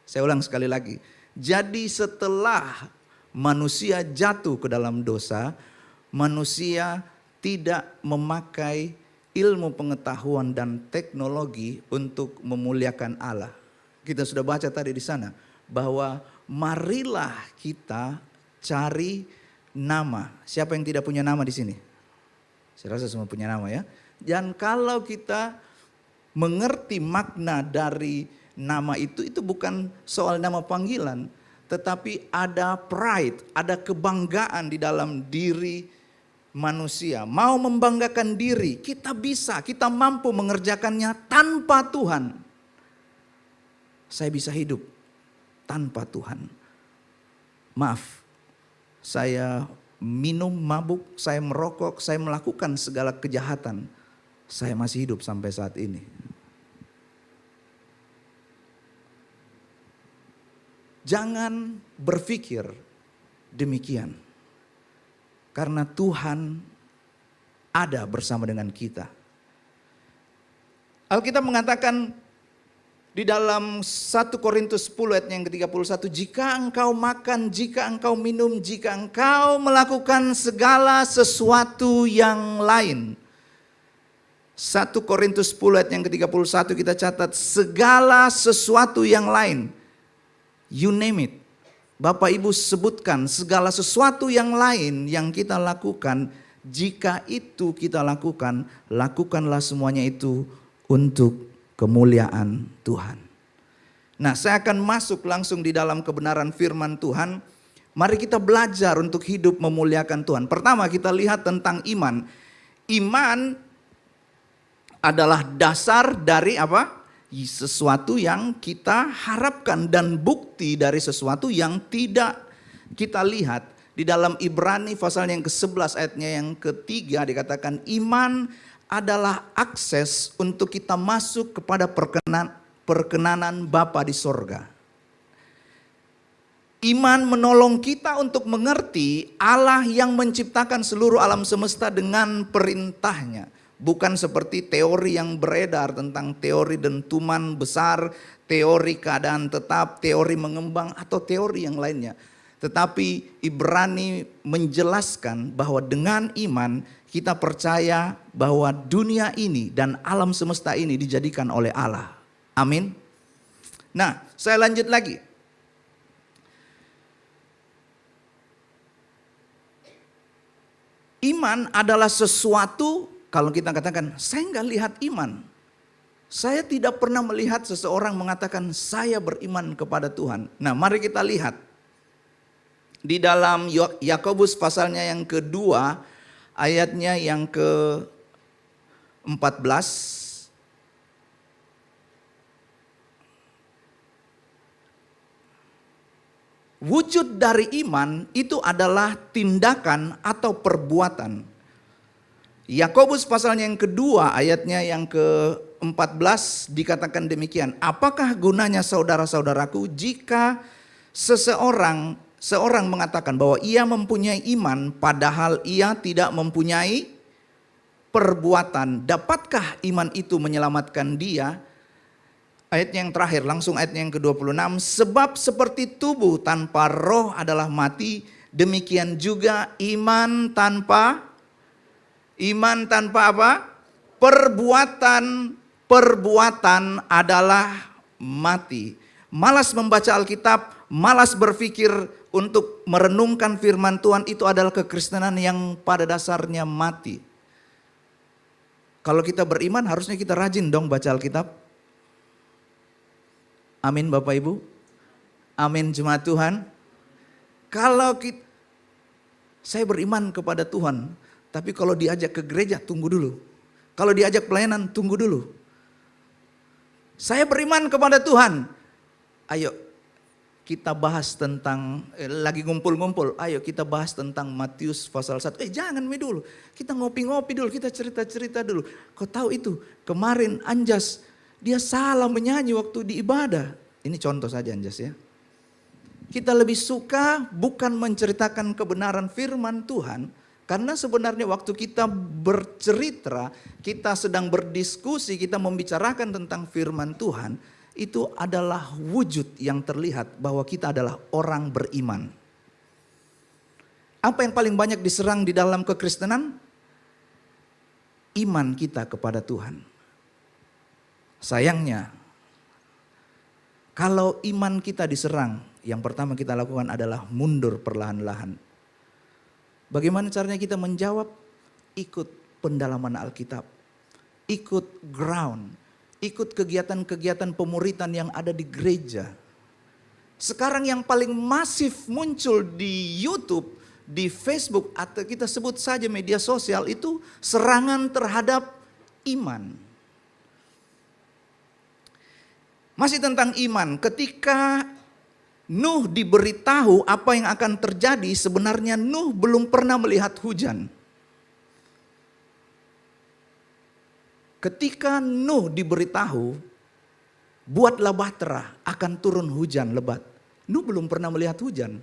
D: Saya ulang sekali lagi. Jadi setelah manusia jatuh ke dalam dosa, manusia tidak memakai ilmu pengetahuan dan teknologi untuk memuliakan Allah. Kita sudah baca tadi di sana bahwa marilah kita cari nama. Siapa yang tidak punya nama di sini? Saya rasa semua punya nama ya. Dan kalau kita mengerti makna dari nama itu bukan soal nama panggilan, tetapi ada pride, ada kebanggaan di dalam diri manusia. Mau membanggakan diri, kita bisa, kita mampu mengerjakannya tanpa Tuhan. Saya bisa hidup tanpa Tuhan. Maaf, saya minum, mabuk, saya merokok, saya melakukan segala kejahatan. Saya masih hidup sampai saat ini. Jangan berpikir demikian. Karena Tuhan ada bersama dengan kita. Alkitab mengatakan di dalam 1 Korintus 10 ayat yang ke-31, jika engkau makan, jika engkau minum, jika engkau melakukan segala sesuatu yang lain. 1 Korintus 10 ayat yang ke-31 kita catat, segala sesuatu yang lain. You name it. Bapak Ibu sebutkan segala sesuatu yang lain yang kita lakukan, jika itu kita lakukan, lakukanlah semuanya itu untuk kemuliaan Tuhan. Nah, saya akan masuk langsung di dalam kebenaran firman Tuhan. Mari kita belajar untuk hidup memuliakan Tuhan. Pertama kita lihat tentang iman. Iman adalah dasar dari apa? Sesuatu yang kita harapkan dan bukti dari sesuatu yang tidak kita lihat. Di dalam Ibrani pasal yang ke-11 ayatnya yang ketiga dikatakan iman adalah akses untuk kita masuk kepada perkenanan Bapa di sorga. Iman menolong kita untuk mengerti Allah yang menciptakan seluruh alam semesta dengan perintahnya. Bukan seperti teori yang beredar tentang teori dentuman besar, teori keadaan tetap, teori mengembang, atau teori yang lainnya. Tetapi Ibrani menjelaskan bahwa dengan iman kita percaya bahwa dunia ini dan alam semesta ini dijadikan oleh Allah. Amin. Nah, saya lanjut lagi. Iman adalah sesuatu. Kalau kita katakan, saya nggak lihat iman. Saya tidak pernah melihat seseorang mengatakan, saya beriman kepada Tuhan. Nah, mari kita lihat. Di dalam Yakobus pasalnya yang kedua, ayatnya yang ke-14. Wujud dari iman itu adalah tindakan atau perbuatan. Yakobus pasalnya yang kedua ayatnya yang ke-14 dikatakan demikian. Apakah gunanya saudara-saudaraku jika seseorang seorang mengatakan bahwa ia mempunyai iman padahal ia tidak mempunyai perbuatan. Dapatkah iman itu menyelamatkan dia? Ayatnya yang terakhir, langsung ayatnya yang ke-26. Sebab seperti tubuh tanpa roh adalah mati, demikian juga iman tanpa apa? Perbuatan adalah mati. Malas membaca Alkitab, malas berpikir untuk merenungkan firman Tuhan, itu adalah kekristenan yang pada dasarnya mati. Kalau kita beriman harusnya kita rajin dong baca Alkitab. Amin Bapak Ibu. Amin jemaat Tuhan. Saya beriman kepada Tuhan, tapi kalau diajak ke gereja tunggu dulu. Kalau diajak pelayanan tunggu dulu. Saya beriman kepada Tuhan. Ayo kita bahas tentang, lagi ngumpul-ngumpul, ayo kita bahas tentang Matius pasal 1. Jangan dulu, kita ngopi-ngopi dulu, kita cerita-cerita dulu. Kau tahu itu, kemarin Anjas, dia salah menyanyi waktu di ibadah. Ini contoh saja Anjas ya. Kita lebih suka bukan menceritakan kebenaran firman Tuhan, karena sebenarnya waktu kita bercerita, kita sedang berdiskusi, kita membicarakan tentang firman Tuhan, itu adalah wujud yang terlihat bahwa kita adalah orang beriman. Apa yang paling banyak diserang di dalam kekristenan? Iman kita kepada Tuhan. Sayangnya, kalau iman kita diserang, yang pertama kita lakukan adalah mundur perlahan-lahan. Bagaimana caranya kita menjawab? Ikut pendalaman Alkitab, ikut ground, ikut kegiatan-kegiatan pemuritan yang ada di gereja. Sekarang yang paling masif muncul di YouTube, di Facebook, atau kita sebut saja media sosial, itu serangan terhadap iman. Masih tentang iman, ketika Nuh diberitahu apa yang akan terjadi, sebenarnya Nuh belum pernah melihat hujan. Ketika Nuh diberitahu, buatlah bahtera, akan turun hujan lebat. Nuh belum pernah melihat hujan.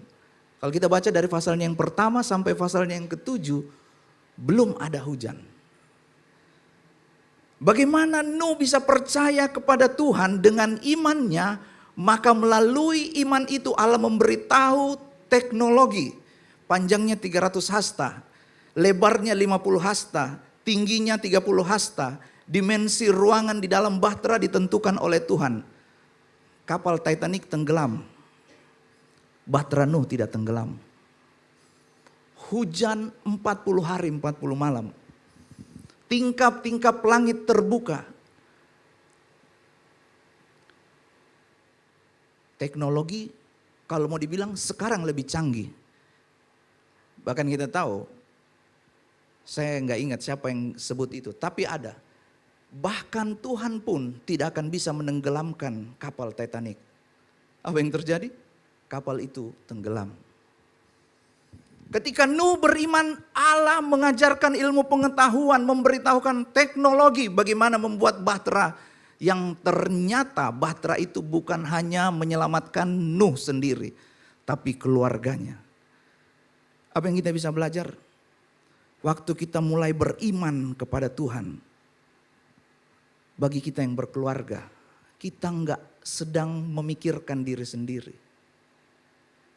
D: Kalau kita baca dari pasalnya yang pertama sampai pasalnya yang ke-7, belum ada hujan. Bagaimana Nuh bisa percaya kepada Tuhan dengan imannya? Maka melalui iman itu Allah memberitahu teknologi. Panjangnya 300 hasta, lebarnya 50 hasta, tingginya 30 hasta. Dimensi ruangan di dalam bahtera ditentukan oleh Tuhan. Kapal Titanic tenggelam, bahtera Nuh tidak tenggelam. Hujan 40 hari 40 malam. Tingkap-tingkap langit terbuka. Teknologi kalau mau dibilang sekarang lebih canggih. Bahkan kita tahu, saya nggak ingat siapa yang sebut itu, tapi ada. Bahkan Tuhan pun tidak akan bisa menenggelamkan kapal Titanic. Apa yang terjadi? Kapal itu tenggelam. Ketika Nuh beriman, Allah mengajarkan ilmu pengetahuan, memberitahukan teknologi bagaimana membuat bahtera, yang ternyata bahtera itu bukan hanya menyelamatkan Nuh sendiri, tapi keluarganya. Apa yang kita bisa belajar? Waktu kita mulai beriman kepada Tuhan, bagi kita yang berkeluarga, kita enggak sedang memikirkan diri sendiri.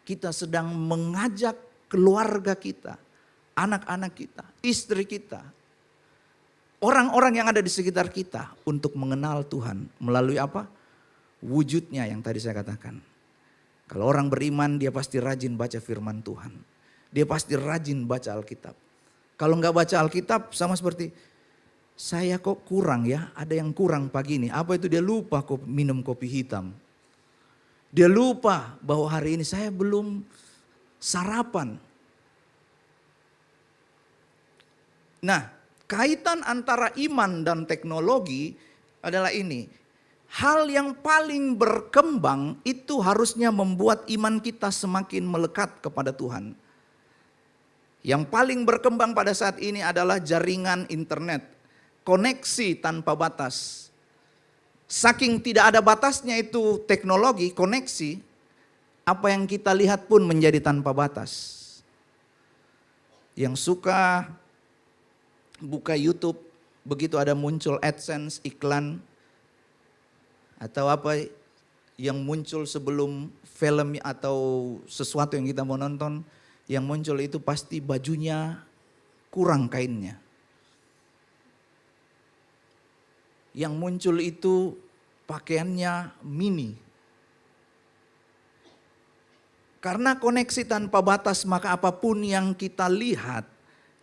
D: Kita sedang mengajak keluarga kita, anak-anak kita, istri kita, orang-orang yang ada di sekitar kita untuk mengenal Tuhan. Melalui apa? Wujudnya yang tadi saya katakan. Kalau orang beriman, dia pasti rajin baca firman Tuhan. Dia pasti rajin baca Alkitab. Kalau enggak baca Alkitab, sama seperti saya kok kurang ya, ada yang kurang pagi ini. Apa itu? Dia lupa minum kopi hitam. Dia lupa bahwa hari ini saya belum sarapan. Nah, kaitan antara iman dan teknologi adalah ini. Hal yang paling berkembang itu harusnya membuat iman kita semakin melekat kepada Tuhan. Yang paling berkembang pada saat ini adalah jaringan internet. Koneksi tanpa batas. Saking tidak ada batasnya itu teknologi, koneksi. apa yang kita lihat pun menjadi tanpa batas. Yang suka buka YouTube, begitu ada muncul AdSense, iklan, atau apa yang muncul sebelum film atau sesuatu yang kita mau nonton, yang muncul itu pasti bajunya kurang kainnya. Yang muncul itu pakaiannya mini. Karena koneksi tanpa batas, maka apapun yang kita lihat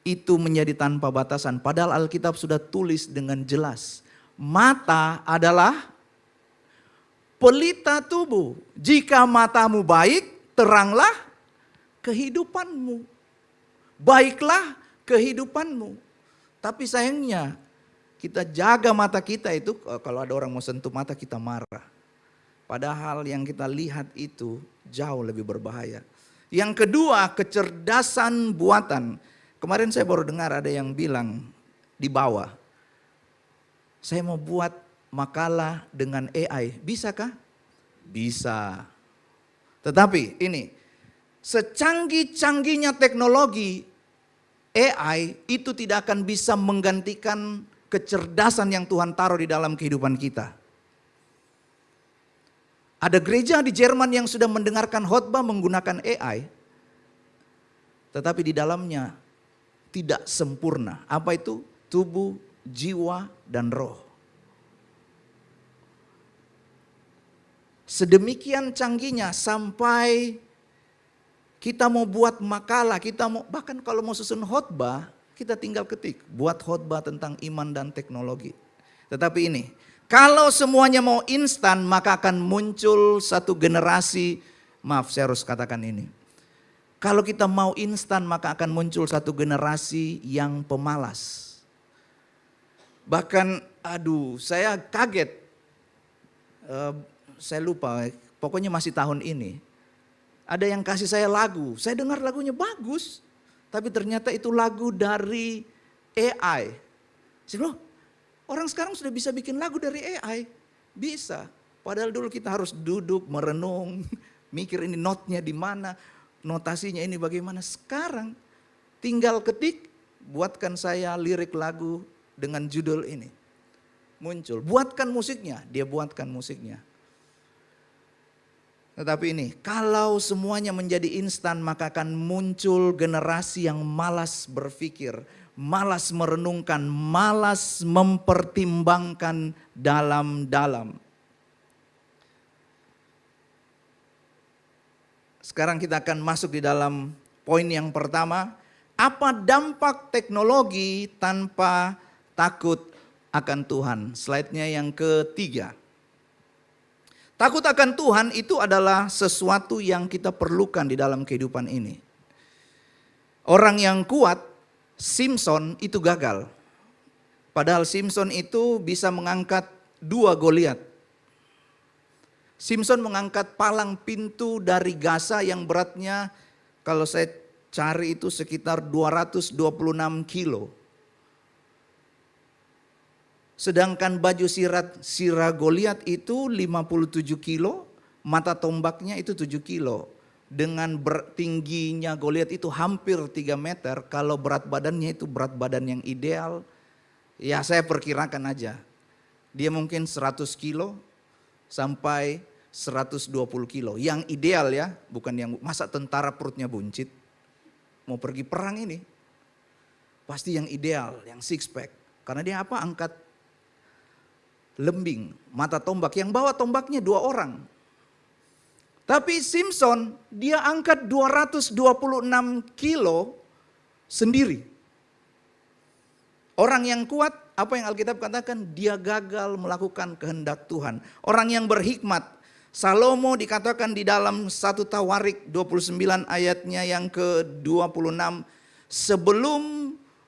D: itu menjadi tanpa batasan. Padahal Alkitab sudah tulis dengan jelas. Mata adalah pelita tubuh. Jika matamu baik, teranglah kehidupanmu. Baiklah kehidupanmu. Tapi sayangnya kita jaga mata kita itu, kalau ada orang mau sentuh mata kita marah. Padahal yang kita lihat itu jauh lebih berbahaya. Yang kedua, kecerdasan buatan. Kemarin saya baru dengar ada yang bilang di bawah, saya mau buat makalah dengan AI. Bisakah? Bisa. Tetapi ini, secanggih-canggihnya teknologi, AI itu tidak akan bisa menggantikan kecerdasan yang Tuhan taruh di dalam kehidupan kita. Ada gereja di Jerman yang sudah mendengarkan khotbah menggunakan AI. Tetapi di dalamnya tidak sempurna. Apa itu? Tubuh, jiwa, dan roh. Sedemikian canggihnya sampai kita mau buat makalah, kita mau bahkan kalau mau susun khotbah, kita tinggal ketik, buat khotbah tentang iman dan teknologi. Tetapi ini, kalau semuanya mau instan, maka akan muncul satu generasi, maaf saya harus katakan ini. Kalau kita mau instan, maka akan muncul satu generasi yang pemalas. Bahkan, saya kaget, saya lupa, pokoknya masih tahun ini. Ada yang kasih saya lagu, saya dengar lagunya bagus. Tapi ternyata itu lagu dari AI. Saya bilang, orang sekarang sudah bisa bikin lagu dari AI. Bisa. Padahal dulu kita harus duduk, merenung, mikir ini notnya di mana, notasinya ini bagaimana. Sekarang tinggal ketik, buatkan saya lirik lagu dengan judul ini. Muncul, buatkan musiknya, dia buatkan musiknya. Tetapi ini, kalau semuanya menjadi instan, maka akan muncul generasi yang malas berpikir, malas merenungkan, malas mempertimbangkan dalam-dalam. Sekarang kita akan masuk di dalam poin yang pertama. Apa dampak teknologi tanpa takut akan Tuhan? Slide-nya yang ketiga. Takut akan Tuhan itu adalah sesuatu yang kita perlukan di dalam kehidupan ini. Orang yang kuat, Simpson itu gagal. Padahal Simpson itu bisa mengangkat 2 Goliat. Simpson mengangkat palang pintu dari Gaza yang beratnya kalau saya cari itu sekitar 226 kilo. Sedangkan baju sirah Goliat itu 57 kilo, mata tombaknya itu 7 kilo. Dengan tingginya Goliat itu hampir 3 meter, kalau berat badannya itu berat badan yang ideal, ya saya perkirakan aja. Dia mungkin 100 kilo sampai 120 kilo. Yang ideal ya, bukan yang masa tentara perutnya buncit. Mau pergi perang ini, pasti yang ideal, yang six pack. Karena dia apa? Angkat lembing, mata tombak. Yang bawa tombaknya 2 orang. Tapi Simpson dia angkat 226 kilo sendiri. Orang yang kuat, apa yang Alkitab katakan? Dia gagal melakukan kehendak Tuhan. Orang yang berhikmat, Salomo dikatakan di dalam 1 Tawarik 29 ayatnya yang ke-26. Sebelum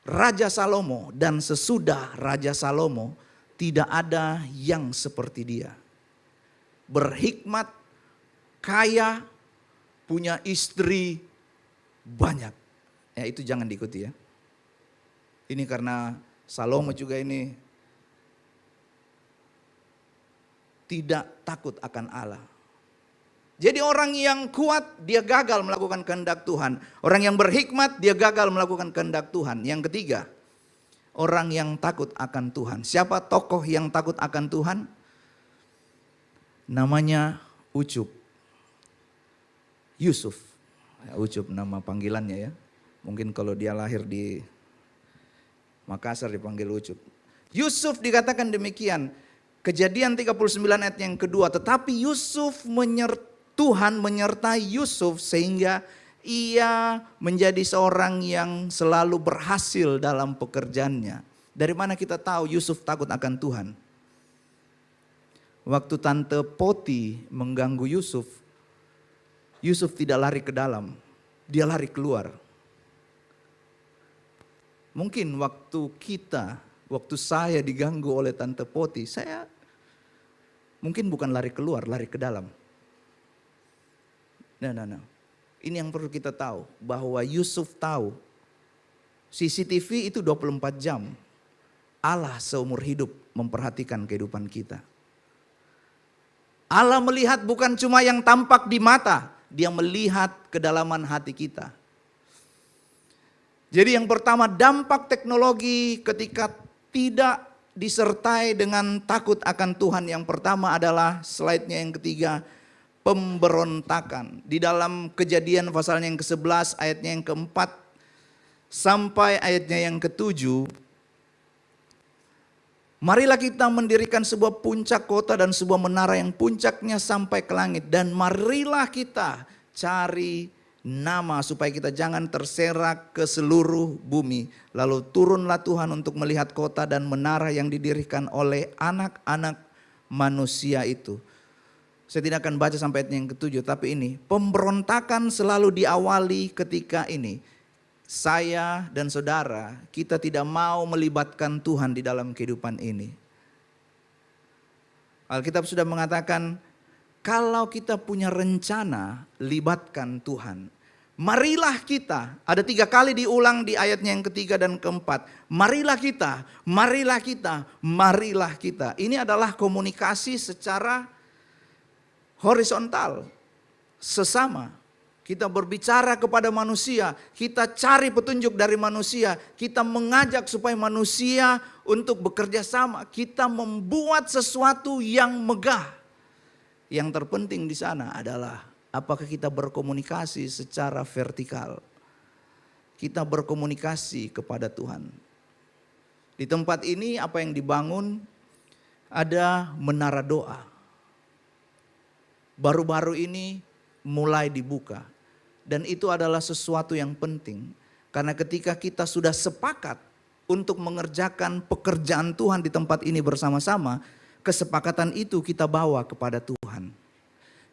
D: Raja Salomo dan sesudah Raja Salomo, tidak ada yang seperti dia. Berhikmat, kaya, punya istri banyak. Ya itu jangan diikuti ya. Ini karena Salomo juga ini tidak takut akan Allah. Jadi orang yang kuat, dia gagal melakukan kehendak Tuhan. Orang yang berhikmat, dia gagal melakukan kehendak Tuhan. Yang ketiga, orang yang takut akan Tuhan. Siapa tokoh yang takut akan Tuhan? Namanya Ucup. Yusuf. Ucup nama panggilannya ya. Mungkin kalau dia lahir di Makassar dipanggil Ucup. Yusuf dikatakan demikian. Kejadian 39 ayat yang kedua. Tetapi Tuhan menyertai Yusuf sehingga ia menjadi seorang yang selalu berhasil dalam pekerjaannya. Dari mana kita tahu Yusuf takut akan Tuhan? Waktu tante Poti mengganggu Yusuf, Yusuf tidak lari ke dalam, dia lari keluar. Mungkin waktu saya diganggu oleh tante Poti, saya mungkin bukan lari keluar, lari ke dalam. Nah. Ini yang perlu kita tahu, bahwa Yusuf tahu CCTV itu 24 jam. Allah seumur hidup memperhatikan kehidupan kita. Allah melihat bukan cuma yang tampak di mata, dia melihat kedalaman hati kita. Jadi yang pertama, dampak teknologi ketika tidak disertai dengan takut akan Tuhan. Yang pertama adalah slide-nya yang ketiga, pemberontakan. Di dalam Kejadian pasalnya yang ke-11 ayatnya yang ke-4 sampai ayatnya yang ke-7. Marilah kita mendirikan sebuah puncak kota dan sebuah menara yang puncaknya sampai ke langit. Dan marilah kita cari nama supaya kita jangan terserak ke seluruh bumi. Lalu turunlah Tuhan untuk melihat kota dan menara yang didirikan oleh anak-anak manusia itu. Saya tidak akan baca sampai ayat yang ke-7, tapi ini pemberontakan selalu diawali ketika ini. Saya dan saudara, kita tidak mau melibatkan Tuhan di dalam kehidupan ini. Alkitab sudah mengatakan, kalau kita punya rencana, libatkan Tuhan. Marilah kita, ada 3 kali diulang di ayatnya yang ketiga dan keempat. Marilah kita, marilah kita, marilah kita. Ini adalah komunikasi secara horizontal, sesama. Kita berbicara kepada manusia, kita cari petunjuk dari manusia, kita mengajak supaya manusia untuk bekerja sama, kita membuat sesuatu yang megah. Yang terpenting di sana adalah apakah kita berkomunikasi secara vertikal. Kita berkomunikasi kepada Tuhan. Di tempat ini apa yang dibangun ada menara doa. Baru-baru ini mulai dibuka. Dan itu adalah sesuatu yang penting. Karena ketika kita sudah sepakat untuk mengerjakan pekerjaan Tuhan di tempat ini bersama-sama, kesepakatan itu kita bawa kepada Tuhan.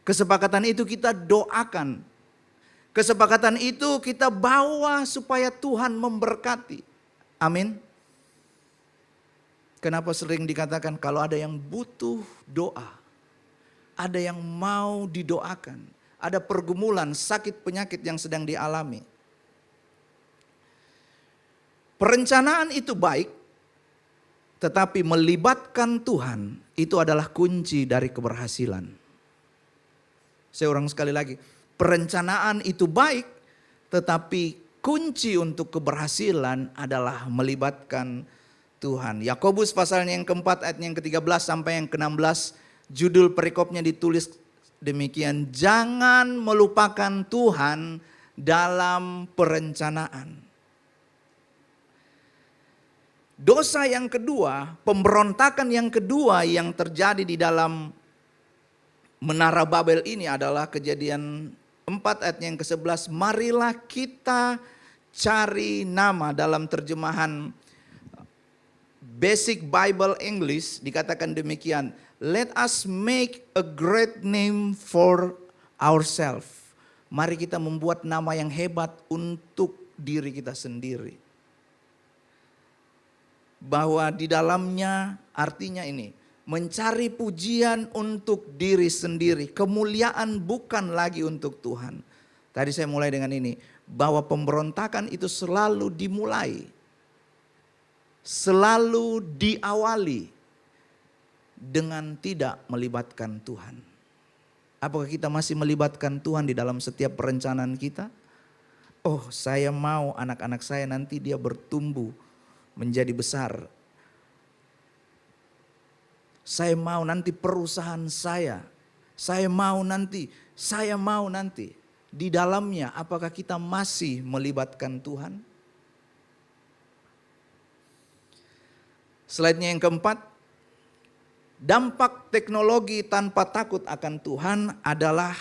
D: Kesepakatan itu kita doakan. Kesepakatan itu kita bawa supaya Tuhan memberkati. Amin. Kenapa sering dikatakan kalau ada yang butuh doa, ada yang mau didoakan, ada pergumulan, sakit, penyakit yang sedang dialami. Perencanaan itu baik, tetapi melibatkan Tuhan itu adalah kunci dari keberhasilan. Saya ulang sekali lagi, perencanaan itu baik, tetapi kunci untuk keberhasilan adalah melibatkan Tuhan. Yakobus pasalnya yang keempat ayat yang ke-13 sampai yang ke-16, judul perikopnya ditulis demikian, jangan melupakan Tuhan dalam perencanaan. Dosa yang kedua, pemberontakan yang kedua yang terjadi di dalam Menara Babel ini adalah Kejadian 4 ayat yang ke-11. Marilah kita cari nama, dalam terjemahan Basic Bible English dikatakan demikian. Let us make a great name for ourselves. Mari kita membuat nama yang hebat untuk diri kita sendiri. Bahwa di dalamnya artinya ini, mencari pujian untuk diri sendiri. Kemuliaan bukan lagi untuk Tuhan. Tadi saya mulai dengan ini, bahwa pemberontakan itu selalu dimulai, selalu diawali dengan tidak melibatkan Tuhan. Apakah kita masih melibatkan Tuhan di dalam setiap perencanaan kita? Oh, saya mau anak-anak saya nanti dia bertumbuh menjadi besar. Saya mau nanti perusahaan saya mau nanti. Di dalamnya apakah kita masih melibatkan Tuhan? Slide-nya yang keempat, dampak teknologi tanpa takut akan Tuhan adalah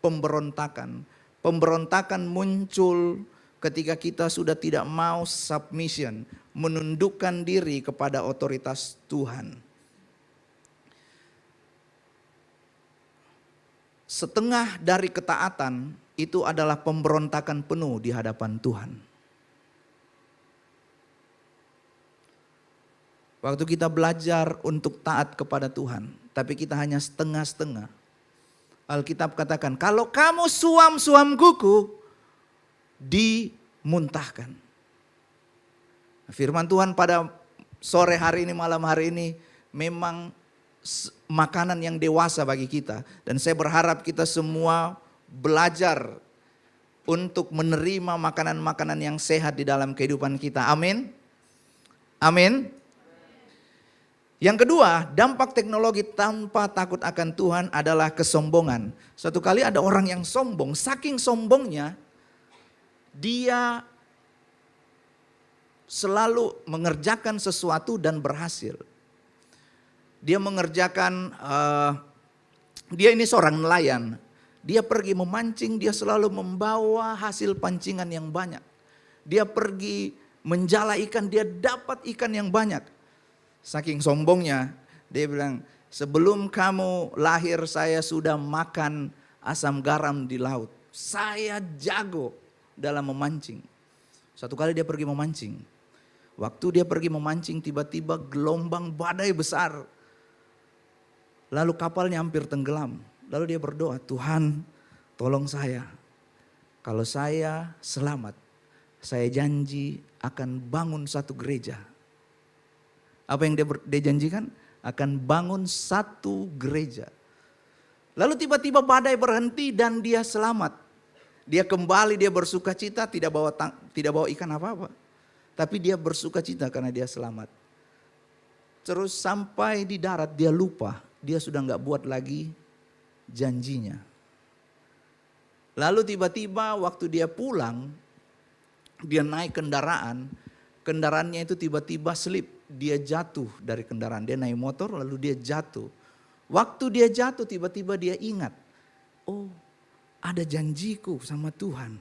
D: pemberontakan. Pemberontakan muncul ketika kita sudah tidak mau submission, menundukkan diri kepada otoritas Tuhan. Setengah dari ketaatan itu adalah pemberontakan penuh di hadapan Tuhan. Waktu kita belajar untuk taat kepada Tuhan, tapi kita hanya setengah-setengah. Alkitab katakan, kalau kamu suam-suam kuku, dimuntahkan. Firman Tuhan pada sore hari ini, malam hari ini, memang makanan yang dewasa bagi kita. Dan saya berharap kita semua belajar untuk menerima makanan-makanan yang sehat di dalam kehidupan kita. Amin. Amin. Yang kedua, dampak teknologi tanpa takut akan Tuhan adalah kesombongan. Suatu kali ada orang yang sombong, saking sombongnya dia selalu mengerjakan sesuatu dan berhasil. Dia mengerjakan, dia ini seorang nelayan. Dia pergi memancing, dia selalu membawa hasil pancingan yang banyak. Dia pergi menjala ikan, dia dapat ikan yang banyak. Saking sombongnya, dia bilang, sebelum kamu lahir saya sudah makan asam garam di laut. Saya jago dalam memancing. Satu kali dia pergi memancing. Waktu dia pergi memancing, tiba-tiba gelombang badai besar. Lalu kapalnya hampir tenggelam. Lalu dia berdoa, Tuhan tolong saya. Kalau saya selamat, saya janji akan bangun satu gereja. Apa yang dia janjikan? Akan bangun satu gereja. Lalu tiba-tiba badai berhenti dan dia selamat. Dia kembali, dia bersuka cita, tidak bawa ikan apa-apa. Tapi dia bersuka cita karena dia selamat. Terus sampai di darat dia lupa. Dia sudah gak buat lagi janjinya. Lalu tiba-tiba waktu dia pulang, dia naik kendaraan, kendaraannya itu tiba-tiba slip. Dia jatuh dari kendaraan, dia naik motor lalu dia jatuh. Waktu dia jatuh tiba-tiba dia ingat, oh ada janjiku sama Tuhan.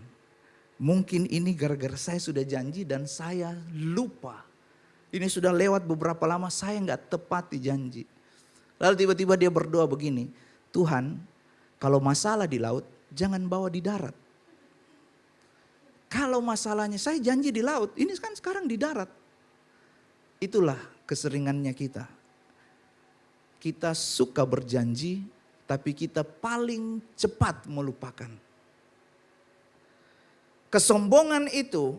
D: Mungkin ini gara-gara saya sudah janji dan saya lupa. Ini sudah lewat beberapa lama, saya gak tepati janji. Lalu tiba-tiba dia berdoa begini, Tuhan kalau masalah di laut jangan bawa di darat. Kalau masalahnya saya janji di laut, ini kan sekarang di darat. Itulah keseringannya kita. Kita suka berjanji tapi kita paling cepat melupakan. Kesombongan itu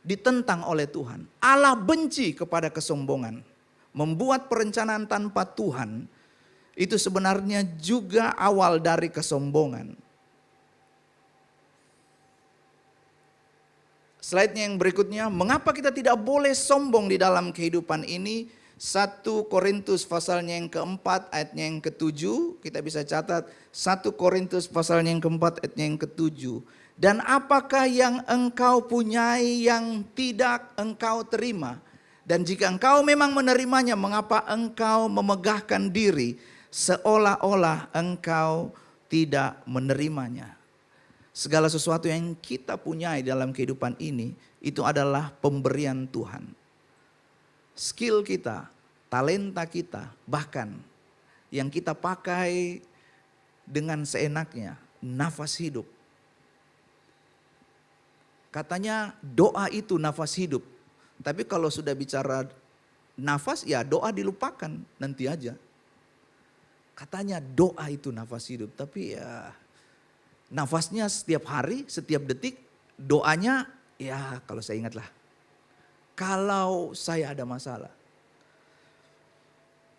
D: ditentang oleh Tuhan. Allah benci kepada kesombongan. Membuat perencanaan tanpa Tuhan itu sebenarnya juga awal dari kesombongan. Slide-nya yang berikutnya, mengapa kita tidak boleh sombong di dalam kehidupan ini? 1 Korintus pasalnya yang keempat ayatnya yang ketujuh, kita bisa catat 1 Korintus pasalnya yang keempat ayatnya yang ketujuh. Dan apakah yang engkau punyai yang tidak engkau terima? Dan jika engkau memang menerimanya, mengapa engkau memegahkan diri seolah-olah engkau tidak menerimanya? Segala sesuatu yang kita punyai dalam kehidupan ini, itu adalah pemberian Tuhan. Skill kita, talenta kita, bahkan yang kita pakai dengan seenaknya, nafas hidup. Katanya doa itu nafas hidup. Tapi kalau sudah bicara nafas, ya doa dilupakan nanti aja. Katanya doa itu nafas hidup, tapi ya nafasnya setiap hari, setiap detik, doanya ya kalau saya ingatlah. Kalau saya ada masalah.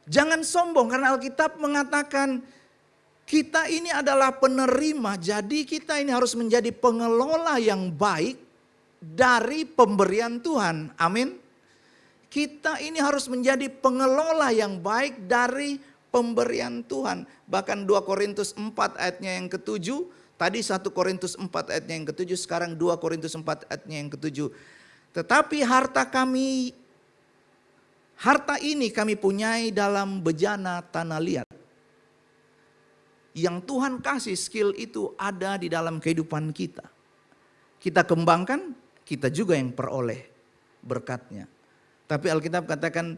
D: Jangan sombong karena Alkitab mengatakan Kita ini adalah penerima, jadi kita ini harus menjadi pengelola yang baik dari pemberian Tuhan. Amin. Kita ini harus menjadi pengelola yang baik dari pemberian Tuhan. Bahkan 2 Korintus 4 ayatnya yang ke-7. Tadi 1 Korintus 4 ayatnya yang ke-7. Sekarang 2 Korintus 4 ayatnya yang ke-7. Tetapi harta ini kami punyai dalam bejana tanah liat. Yang Tuhan kasih skill itu ada di dalam kehidupan kita. Kita kembangkan, kita juga yang peroleh berkatnya. Tapi Alkitab katakan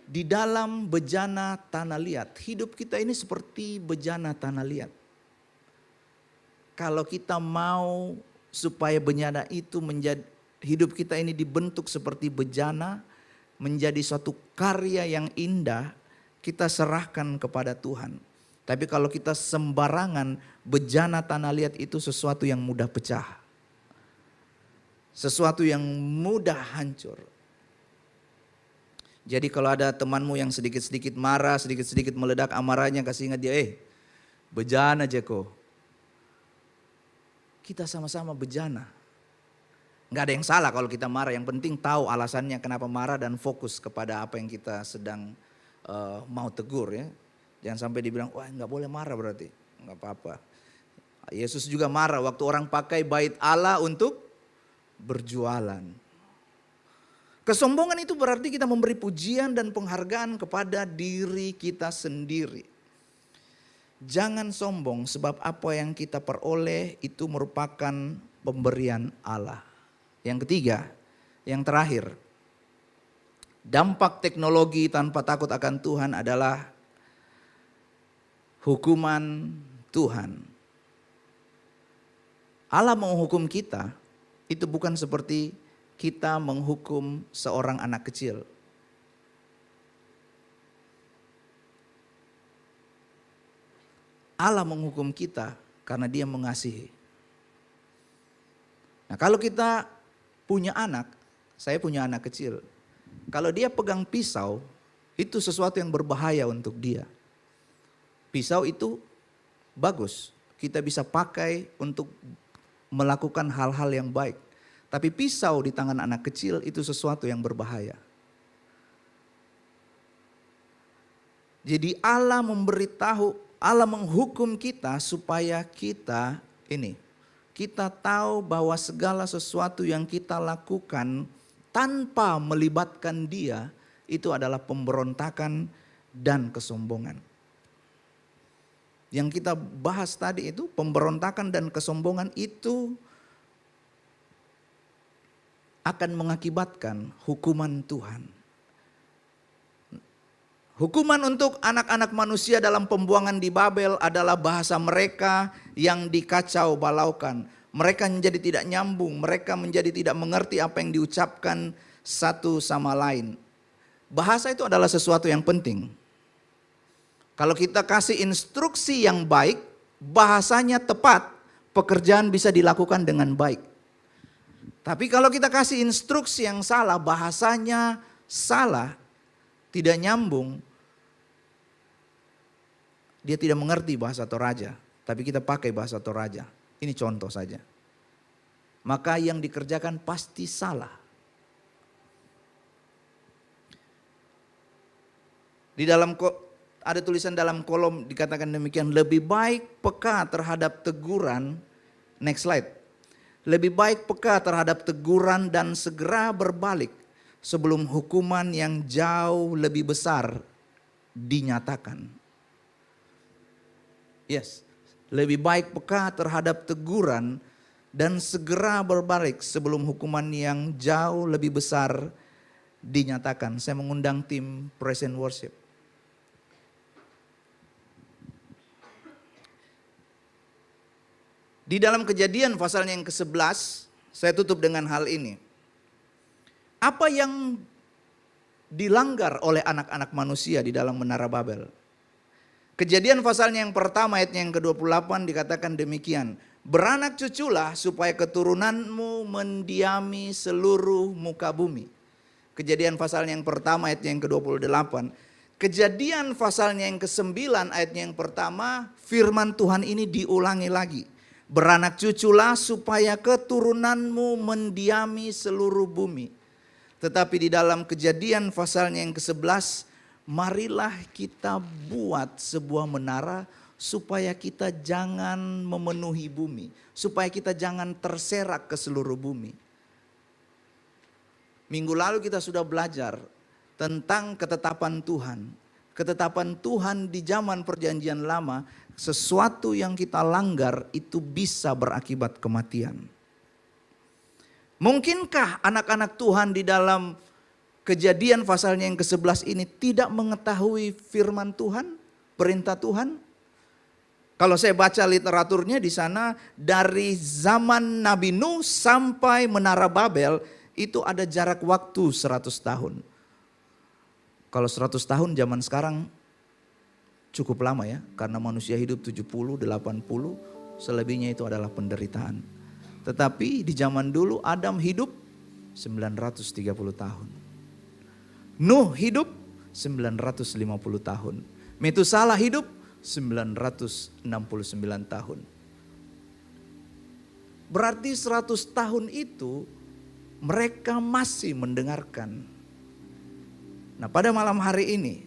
D: di dalam bejana tanah liat. Hidup kita ini seperti bejana tanah liat. Kalau kita mau supaya bejana itu menjadi, hidup kita ini dibentuk seperti bejana, menjadi suatu karya yang indah, kita serahkan kepada Tuhan. Tapi kalau kita sembarangan, bejana tanah liat itu sesuatu yang mudah pecah. Sesuatu yang mudah hancur. Jadi kalau ada temanmu yang sedikit-sedikit marah, sedikit-sedikit meledak amarahnya, kasih ingat dia, bejana Jeko. Kita sama-sama bejana. Gak ada yang salah kalau kita marah, yang penting tahu alasannya kenapa marah dan fokus kepada apa yang kita sedang mau tegur ya. Jangan sampai dibilang, wah gak boleh marah berarti. Gak apa-apa. Yesus juga marah waktu orang pakai bait Allah untuk berjualan. Kesombongan itu berarti kita memberi pujian dan penghargaan kepada diri kita sendiri. Jangan sombong sebab apa yang kita peroleh itu merupakan pemberian Allah. Yang ketiga, yang terakhir. Dampak teknologi tanpa takut akan Tuhan adalah hukuman Tuhan. Allah menghukum kita itu bukan seperti kita menghukum seorang anak kecil. Allah menghukum kita karena Dia mengasihi. Nah, kalau kita punya anak, saya punya anak kecil. Kalau dia pegang pisau, itu sesuatu yang berbahaya untuk dia. Pisau itu bagus, kita bisa pakai untuk melakukan hal-hal yang baik. Tapi pisau di tangan anak kecil itu sesuatu yang berbahaya. Jadi Allah memberitahu, Allah menghukum kita supaya kita tahu bahwa segala sesuatu yang kita lakukan tanpa melibatkan Dia itu adalah pemberontakan dan kesombongan. Yang kita bahas tadi itu pemberontakan dan kesombongan itu akan mengakibatkan hukuman Tuhan. Hukuman untuk anak-anak manusia dalam pembuangan di Babel adalah bahasa mereka yang dikacau balaukan. Mereka menjadi tidak nyambung, mereka menjadi tidak mengerti apa yang diucapkan satu sama lain. Bahasa itu adalah sesuatu yang penting. Kalau kita kasih instruksi yang baik, bahasanya tepat, pekerjaan bisa dilakukan dengan baik. Tapi kalau kita kasih instruksi yang salah, bahasanya salah, tidak nyambung, dia tidak mengerti bahasa Toraja, tapi kita pakai bahasa Toraja. Ini contoh saja. Maka yang dikerjakan pasti salah. Di dalam ada tulisan dalam kolom dikatakan demikian, lebih baik peka terhadap teguran, next slide. Lebih baik peka terhadap teguran dan segera berbalik sebelum hukuman yang jauh lebih besar dinyatakan. Yes, lebih baik peka terhadap teguran dan segera berbalik sebelum hukuman yang jauh lebih besar dinyatakan. Saya mengundang tim praise and worship. Di dalam Kejadian pasalnya yang ke-11, saya tutup dengan hal ini. Apa yang dilanggar oleh anak-anak manusia di dalam Menara Babel? Kejadian pasalnya yang pertama ayatnya yang ke-28 dikatakan demikian. Beranak cuculah supaya keturunanmu mendiami seluruh muka bumi. Kejadian pasalnya yang pertama ayatnya yang ke-28. Kejadian pasalnya yang ke-9 ayatnya yang pertama, firman Tuhan ini diulangi lagi. Beranak cuculah supaya keturunanmu mendiami seluruh bumi. Tetapi di dalam Kejadian pasalnya yang ke-11, marilah kita buat sebuah menara supaya kita jangan memenuhi bumi. Supaya kita jangan terserak ke seluruh bumi. Minggu lalu kita sudah belajar tentang ketetapan Tuhan. Ketetapan Tuhan di zaman perjanjian lama, sesuatu yang kita langgar itu bisa berakibat kematian. Mungkinkah anak-anak Tuhan di dalam Kejadian pasalnya yang ke-11 ini tidak mengetahui firman Tuhan, perintah Tuhan? Kalau saya baca literaturnya di sana, dari zaman Nabi Nuh sampai Menara Babel itu ada jarak waktu 100 tahun. Kalau 100 tahun zaman sekarang cukup lama ya, karena manusia hidup 70, 80, selebihnya itu adalah penderitaan. Tetapi di zaman dulu Adam hidup 930 tahun. Nuh hidup 950 tahun. Metusalah hidup 969 tahun. Berarti 100 tahun itu mereka masih mendengarkan. Nah, pada malam hari ini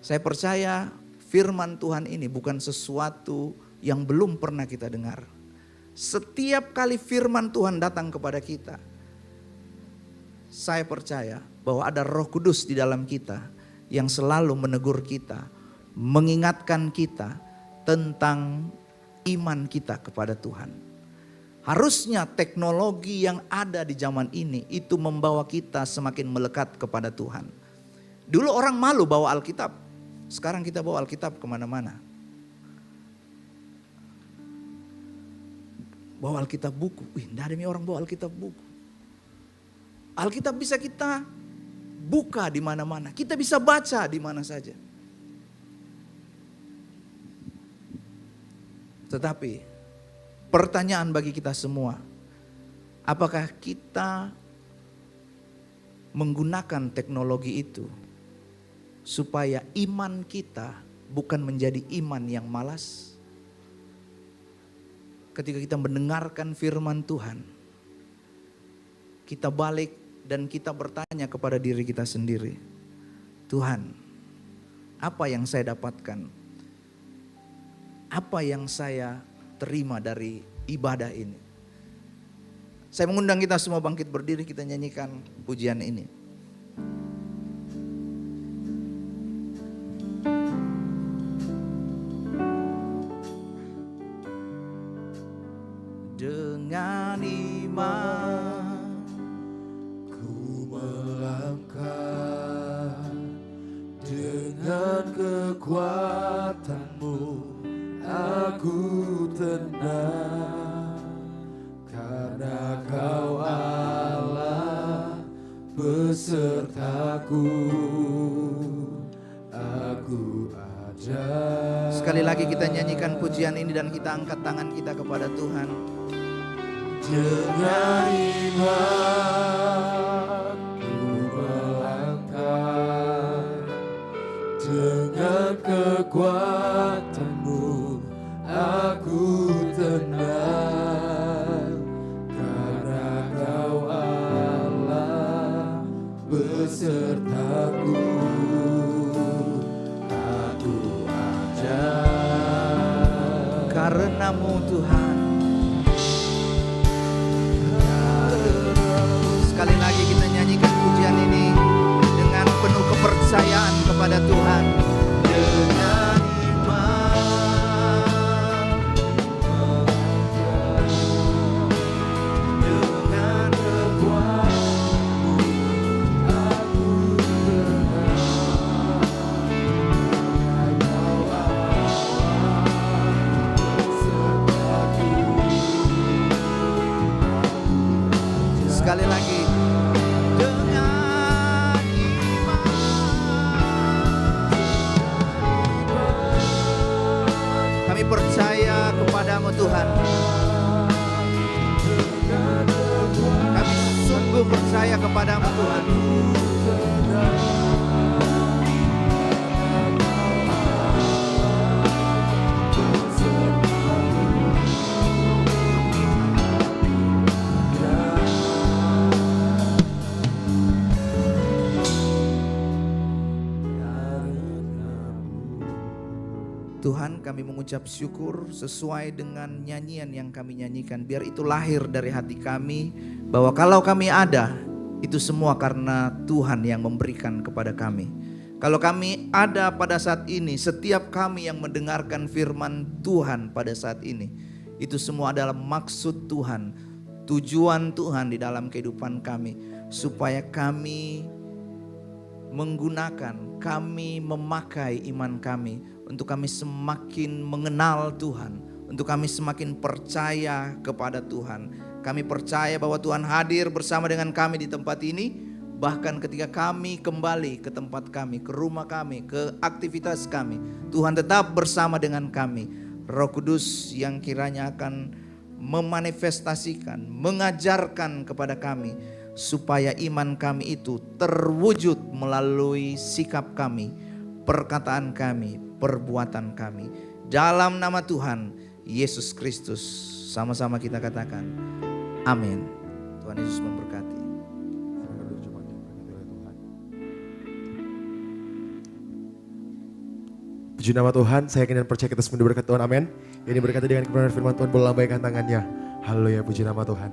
D: saya percaya firman Tuhan ini bukan sesuatu yang belum pernah kita dengar. Setiap kali firman Tuhan datang kepada kita, saya percaya bahwa ada Roh Kudus di dalam kita yang selalu menegur kita, mengingatkan kita tentang iman kita kepada Tuhan. Harusnya teknologi yang ada di zaman ini itu membawa kita semakin melekat kepada Tuhan. Dulu orang malu bawa Alkitab, sekarang kita bawa Alkitab kemana-mana. Bawa Alkitab buku, tidak ada orang bawa Alkitab buku. Alkitab bisa kita buka di mana-mana, kita bisa baca di mana saja. Tetapi pertanyaan bagi kita semua, apakah kita menggunakan teknologi itu supaya iman kita bukan menjadi iman yang malas? Ketika kita mendengarkan firman Tuhan, kita balik dan kita bertanya kepada diri kita sendiri, Tuhan, apa yang saya dapatkan? Apa yang saya terima dari ibadah ini? Saya mengundang kita semua bangkit berdiri, kita nyanyikan pujian ini. Dengan iman ku melangkah, dengan kekuatanmu aku tenang, karena kau Allah besertaku, aku ada. Sekali lagi kita nyanyikan pujian ini dan kita angkat tangan kita kepada Tuhan. Dengan iman ku melangkah, dengan kekuatanmu aku tenang, karena kau Allah besertaku, aku ada. Karenamu Tuhan. Sekali lagi kita nyanyikan pujian ini dengan penuh kepercayaan kepada Tuhan. Dengan iman, dengan kekuatanmu aku tenang, kau Allah besertaku. Sekali lagi. Percaya kepadamu Tuhan. Kami sungguh percaya kepadamu Tuhan. Tuhan, kami mengucap syukur sesuai dengan nyanyian yang kami nyanyikan. Biar itu lahir dari hati kami, bahwa kalau kami ada, itu semua karena Tuhan yang memberikan kepada kami. Kalau kami ada pada saat ini, setiap kami yang mendengarkan firman Tuhan pada saat ini, itu semua adalah maksud Tuhan, tujuan Tuhan di dalam kehidupan kami. Supaya kami menggunakan, kami memakai iman kami untuk kami semakin mengenal Tuhan, untuk kami semakin percaya kepada Tuhan. Kami percaya bahwa Tuhan hadir bersama dengan kami di tempat ini, bahkan ketika kami kembali ke tempat kami, ke rumah kami, ke aktivitas kami, Tuhan tetap bersama dengan kami. Roh Kudus yang kiranya akan memanifestasikan, mengajarkan kepada kami, supaya iman kami itu terwujud melalui sikap kami, perkataan kami, perbuatan kami. Dalam nama Tuhan Yesus Kristus, sama-sama kita katakan amin. Tuhan Yesus memberkati.
B: Puji nama Tuhan, saya yakin dan percaya kita semua diberkati Tuhan, amin. Ini berkati dengan kebenaran firman Tuhan, boleh lambaikan tangannya. Haleluya, puji nama Tuhan.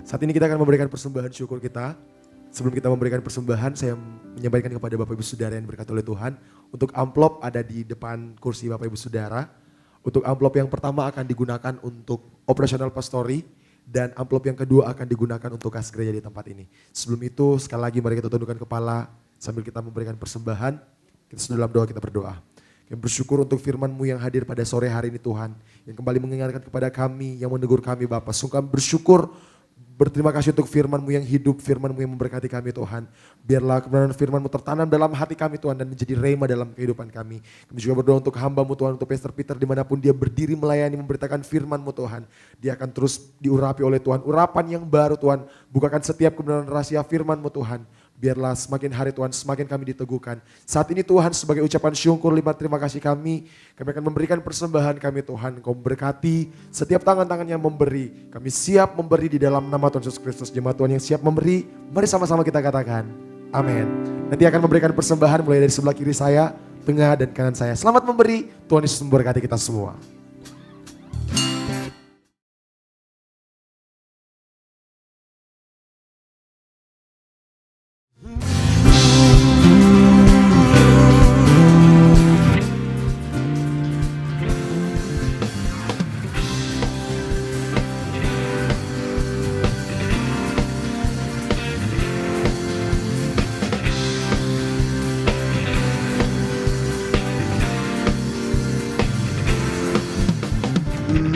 B: Saat ini kita akan memberikan persembahan syukur kita. Sebelum kita memberikan persembahan, saya menyampaikan kepada Bapak Ibu Saudara yang diberkati oleh Tuhan. Untuk amplop ada di depan kursi Bapak Ibu Saudara. Untuk amplop yang pertama akan digunakan untuk operasional pastori. Dan amplop yang kedua akan digunakan untuk kas gereja di tempat ini. Sebelum itu sekali lagi mari kita tundukkan kepala sambil kita memberikan persembahan. Kita dalam doa, kita berdoa. Kami bersyukur untuk firman-Mu yang hadir pada sore hari ini Tuhan. Yang kembali mengingatkan kepada kami, yang menegur kami Bapa. Sungguh kami bersyukur, berterima kasih untuk firman-Mu yang hidup, firman-Mu yang memberkati kami Tuhan. Biarlah kebenaran firman-Mu tertanam dalam hati kami Tuhan dan menjadi rema dalam kehidupan kami. Kami juga berdoa untuk hamba-Mu Tuhan, untuk Pastor Peter dimanapun dia berdiri melayani, memberitakan firman-Mu Tuhan. Dia akan terus diurapi oleh Tuhan, urapan yang baru Tuhan. Bukakan setiap kebenaran rahasia firman-Mu Tuhan. Biarlah semakin hari Tuhan, semakin kami diteguhkan. Saat ini Tuhan sebagai ucapan syukur, lipat terima kasih kami akan memberikan persembahan kami Tuhan. Engkau memberkati setiap tangan-tangan yang memberi. Kami siap memberi di dalam nama Tuhan Yesus Kristus. Jemaat Tuhan yang siap memberi, mari sama-sama kita katakan amin. Nanti akan memberikan persembahan mulai dari sebelah kiri saya, tengah dan kanan saya. Selamat memberi, Tuhan Yesus memberkati kita semua.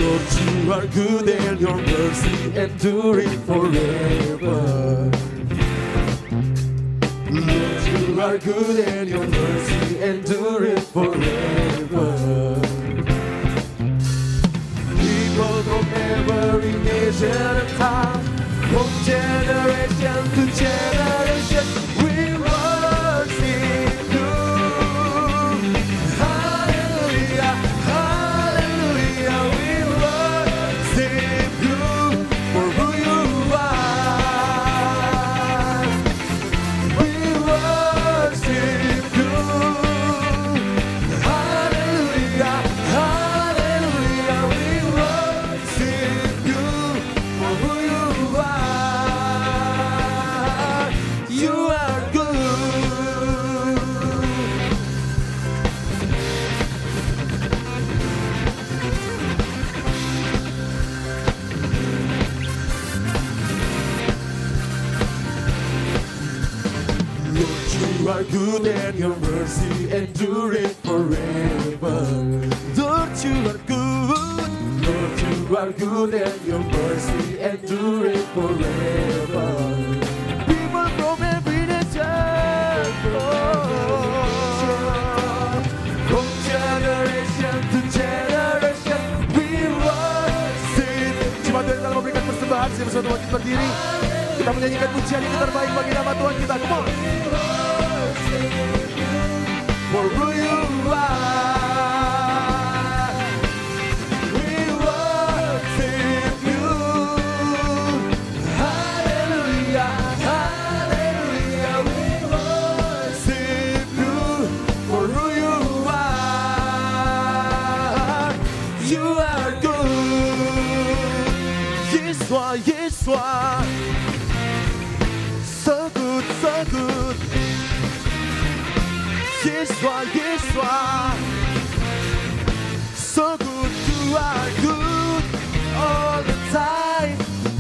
B: Lord, you are good and your mercy enduring forever. Lord, you are good and your mercy enduring forever. People from every nation and tongue, from generation to generation, we worship you. Hallelujah, hallelujah, we worship you for who you are. We worship you. Hallelujah, hallelujah, we worship you for who you are. You are good. Lord, you are good and your mercy enduring forever. Lord, you are good. Lord, you are good and your mercy enduring forever. People from every nation, from generation to generation, we worship. Jemaat Tuhan dalam memberikan persembahan, siapa bersama kita berdiri. Kita menyanyikan pujian yang terbaik bagi nama Tuhan kita. Come on. For who you are, we worship you. Hallelujah, hallelujah, we worship you. For who you are. Yeshua. So good, so good. Yeshua, Yeshua. So good, you are good. All the time,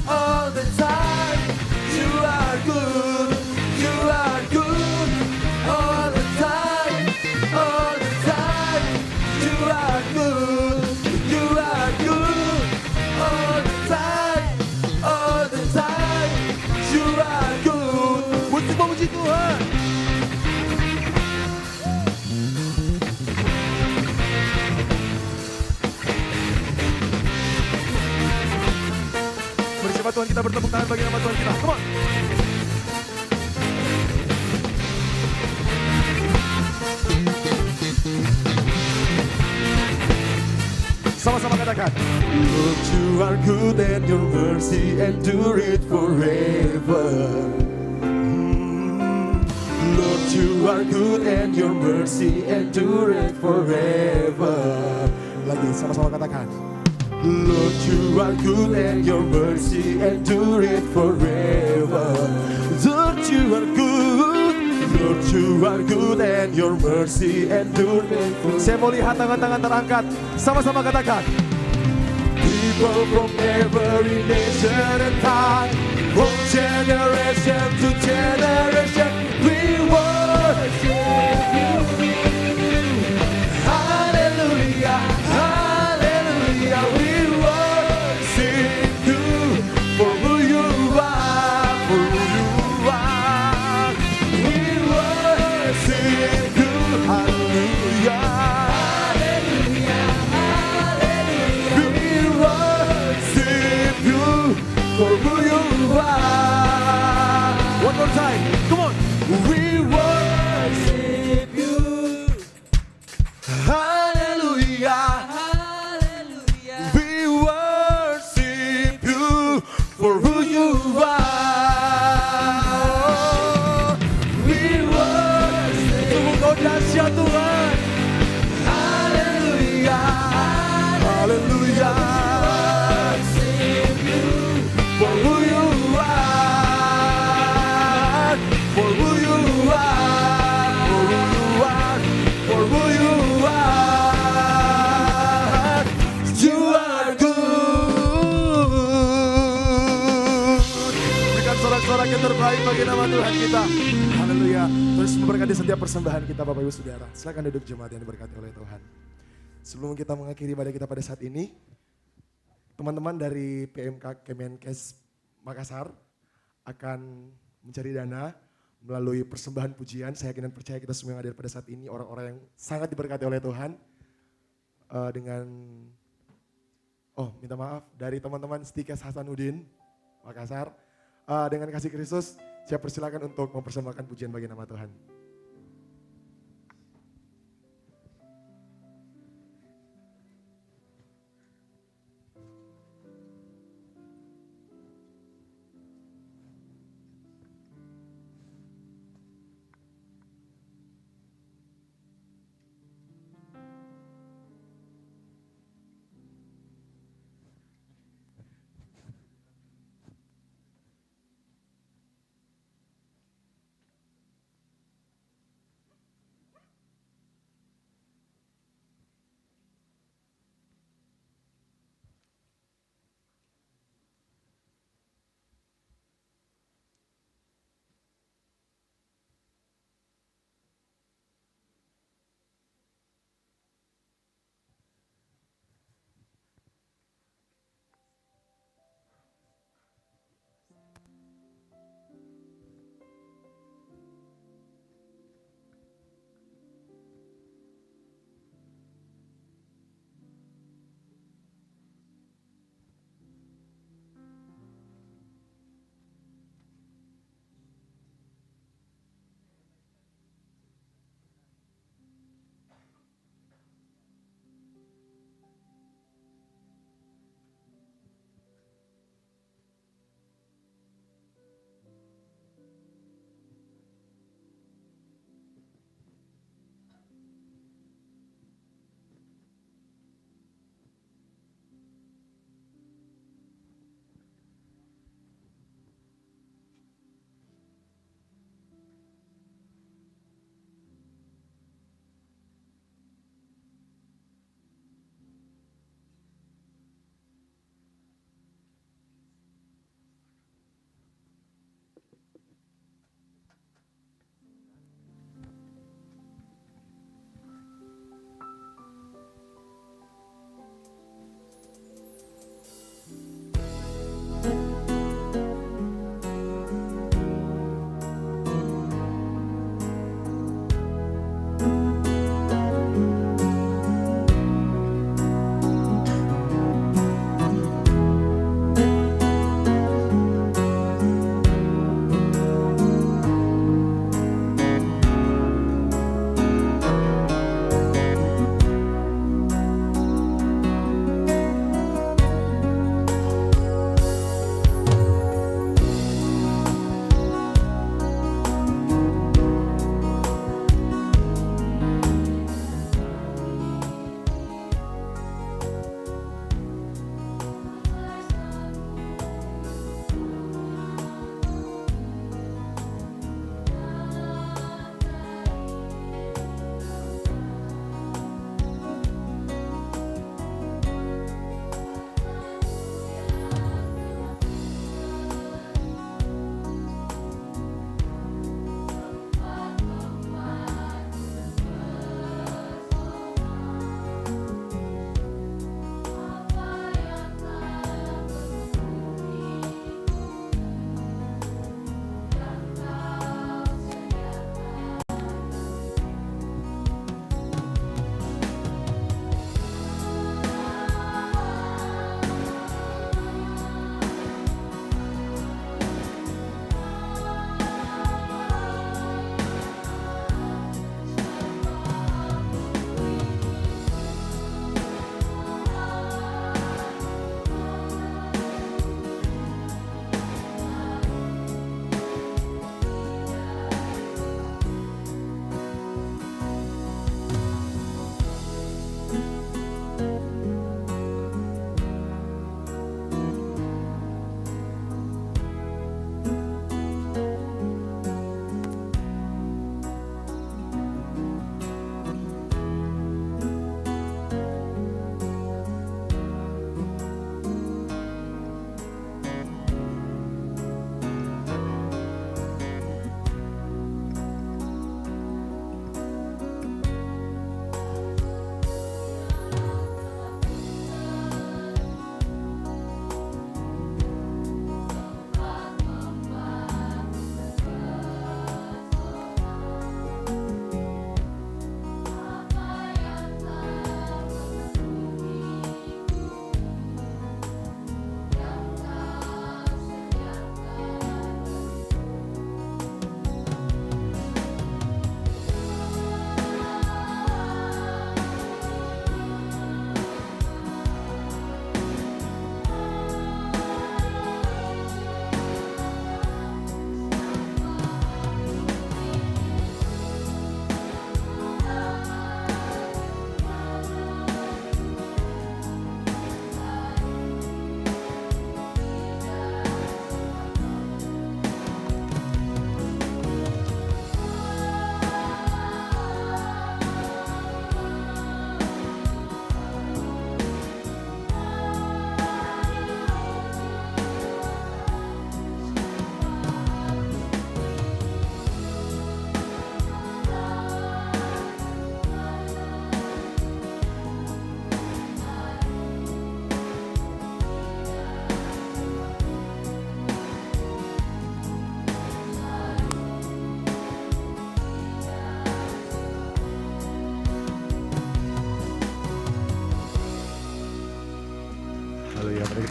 B: all the time. You are good, you are good. All the time, all the time. You are good, you are good. All the time, all the time. You are good. Untuk memuji Tuhan. Bersama Tuhan kita bertepuk tangan bagi nama Tuhan kita. Come on. Sama-sama katakan. Lord, you are good and your mercy endure it forever. Lord, you are good and your mercy endure it forever. Lagi sama-sama katakan. Lord, you are good and your mercy endure it forever. Lord, you are good. Lord, you are good and your mercy endure it forever. Saya mau lihat tangan-tangan terangkat. Sama-sama katakan. People from every nation and time, from generation to generation, we worship you. Hallelujah, hallelujah, we worship you for who you are, for who you are. We worship you, hallelujah. For who you are. One more time, come on. We worship you. Hallelujah. Hallelujah. We worship you for who you are. We worship. Sungguh kau dahsyat Tuhan. Hallelujah. Hallelujah. For who you are, for who you are, for who you are, for who you are, you are good. Berikan sorak-sorak yang terbaik bagi nama Tuhan kita. Haleluya. Terus memberkati setiap persembahan kita Bapak Ibu Saudara. Silakan duduk jemaat yang diberkati oleh Tuhan. Sebelum kita mengakhiri ibadah kita pada saat ini, teman-teman dari PMK Kemenkes Makassar akan mencari dana melalui persembahan pujian. Saya yakin dan percaya kita semua yang hadir pada saat ini orang-orang yang sangat diberkati oleh Tuhan. Minta maaf dari teman-teman Stikes Hasanuddin Makassar. Dengan kasih Kristus, saya persilakan untuk mempersembahkan pujian bagi nama Tuhan.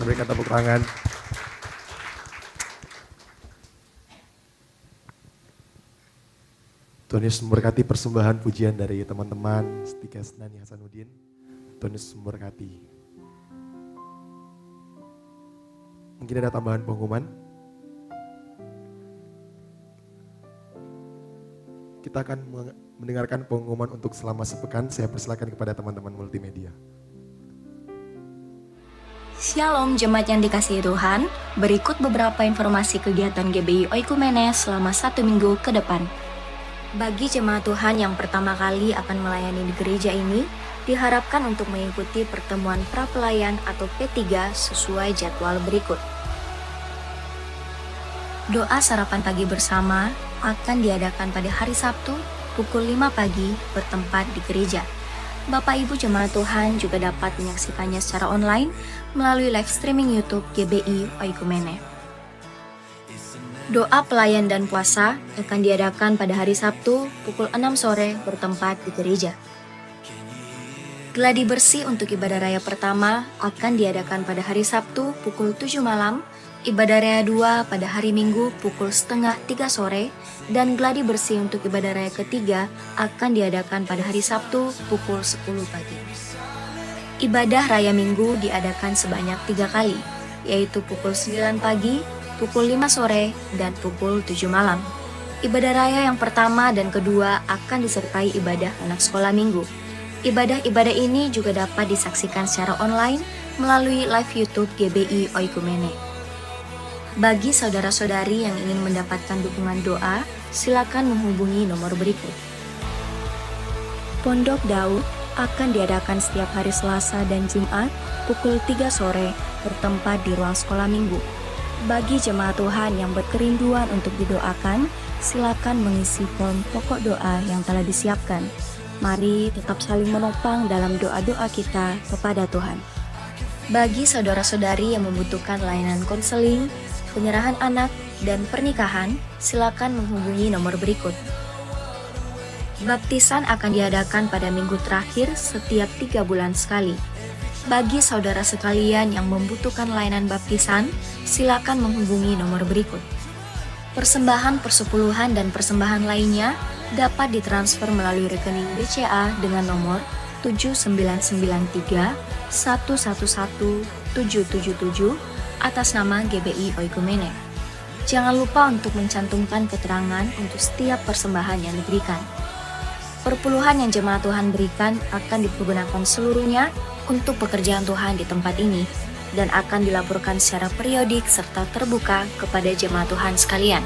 B: berikan tepuk tangan. Tuhan Yesus memberkati persembahan pujian dari teman-teman Setika Senani Hasanuddin. Tuhan Yesus memberkati. Mungkin ada tambahan pengumuman? Kita akan mendengarkan pengumuman untuk selama sepekan. Saya persilakan kepada teman-teman multimedia.
A: Shalom jemaat yang dikasihi Tuhan, berikut beberapa informasi kegiatan GBI Oikumene selama 1 minggu ke depan. Bagi jemaat Tuhan yang pertama kali akan melayani di gereja ini, diharapkan untuk mengikuti pertemuan prapelayan atau P3 sesuai jadwal berikut. Doa sarapan pagi bersama akan diadakan pada hari Sabtu pukul 5 pagi bertempat di gereja. Bapak Ibu jemaat Tuhan juga dapat menyaksikannya secara online melalui live streaming YouTube GBI Oikumene. Doa pelayan dan puasa akan diadakan pada hari Sabtu pukul 6 sore bertempat di gereja. Gladi bersih untuk ibadah raya pertama akan diadakan pada hari Sabtu pukul 7 malam, ibadah raya 2 pada hari Minggu pukul setengah 3 sore, dan gladi bersih untuk ibadah raya ketiga akan diadakan pada hari Sabtu pukul 10 pagi. Ibadah raya Minggu diadakan sebanyak 3 kali, yaitu pukul 9 pagi, pukul 5 sore, dan pukul 7 malam. Ibadah raya yang pertama dan kedua akan disertai ibadah anak sekolah minggu. Ibadah-ibadah ini juga dapat disaksikan secara online melalui live YouTube GBI Oikumene. Bagi saudara-saudari yang ingin mendapatkan dukungan doa, silakan menghubungi nomor berikut. Pondok Daud akan diadakan setiap hari Selasa dan Jumat pukul 3 sore bertempat di ruang sekolah minggu. Bagi jemaat Tuhan yang berkerinduan untuk didoakan, silakan mengisi form pokok doa yang telah disiapkan. Mari tetap saling menopang dalam doa-doa kita kepada Tuhan. Bagi saudara-saudari yang membutuhkan layanan konseling, penyerahan anak, dan pernikahan, silakan menghubungi nomor berikut. Baptisan akan diadakan pada minggu terakhir setiap 3 bulan sekali. Bagi saudara sekalian yang membutuhkan layanan baptisan, silakan menghubungi nomor berikut. Persembahan persepuluhan dan persembahan lainnya dapat ditransfer melalui rekening BCA dengan nomor 7993 111 777 atas nama GBI Oikumene. Jangan lupa untuk mencantumkan keterangan untuk setiap persembahan yang diberikan. Perpuluhan yang jemaat Tuhan berikan akan dipergunakan seluruhnya untuk pekerjaan Tuhan di tempat ini dan akan dilaporkan secara periodik serta terbuka kepada jemaat Tuhan sekalian.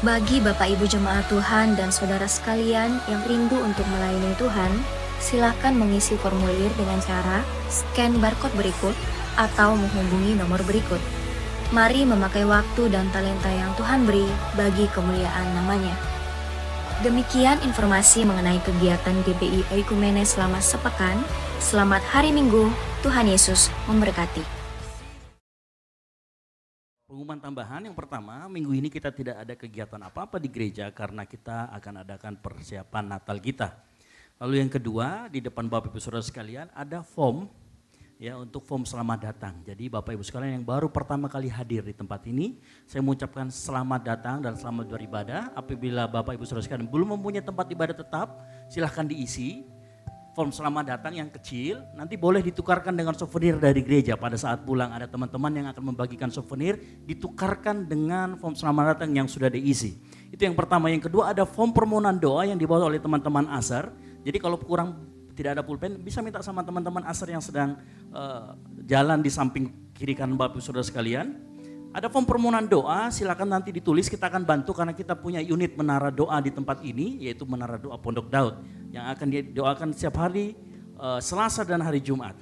A: Bagi Bapak Ibu jemaat Tuhan dan saudara sekalian yang rindu untuk melayani Tuhan, silakan mengisi formulir dengan cara scan barcode berikut atau menghubungi nomor berikut. Mari memakai waktu dan talenta yang Tuhan beri bagi kemuliaan namanya. Demikian informasi mengenai kegiatan GBI Oikumene selama sepekan. Selamat hari Minggu, Tuhan Yesus memberkati.
E: Pengumuman tambahan yang pertama, minggu ini kita tidak ada kegiatan apa-apa di gereja karena kita akan adakan persiapan Natal kita. Lalu yang kedua, di depan Bapak Ibu Saudara sekalian ada form ya untuk form selamat datang. Jadi Bapak Ibu sekalian yang baru pertama kali hadir di tempat ini, saya mengucapkan selamat datang dan selamat beribadah. Apabila Bapak Ibu Saudara sekalian belum mempunyai tempat ibadah tetap, silahkan diisi form selamat datang yang kecil, nanti boleh ditukarkan dengan souvenir dari gereja. Pada saat pulang ada teman-teman yang akan membagikan souvenir, ditukarkan dengan form selamat datang yang sudah diisi. Itu yang pertama. Yang kedua ada form permohonan doa yang dibawa oleh teman-teman ASER. Jadi kalau kurang tidak ada pulpen, bisa minta sama teman-teman ASER yang sedang jalan di samping kiri kanan Bapak Saudara sekalian. Ada form permohonan doa, silakan nanti ditulis, kita akan bantu karena kita punya unit menara doa di tempat ini, yaitu menara doa Pondok Daud yang akan didoakan setiap hari Selasa dan hari Jumat.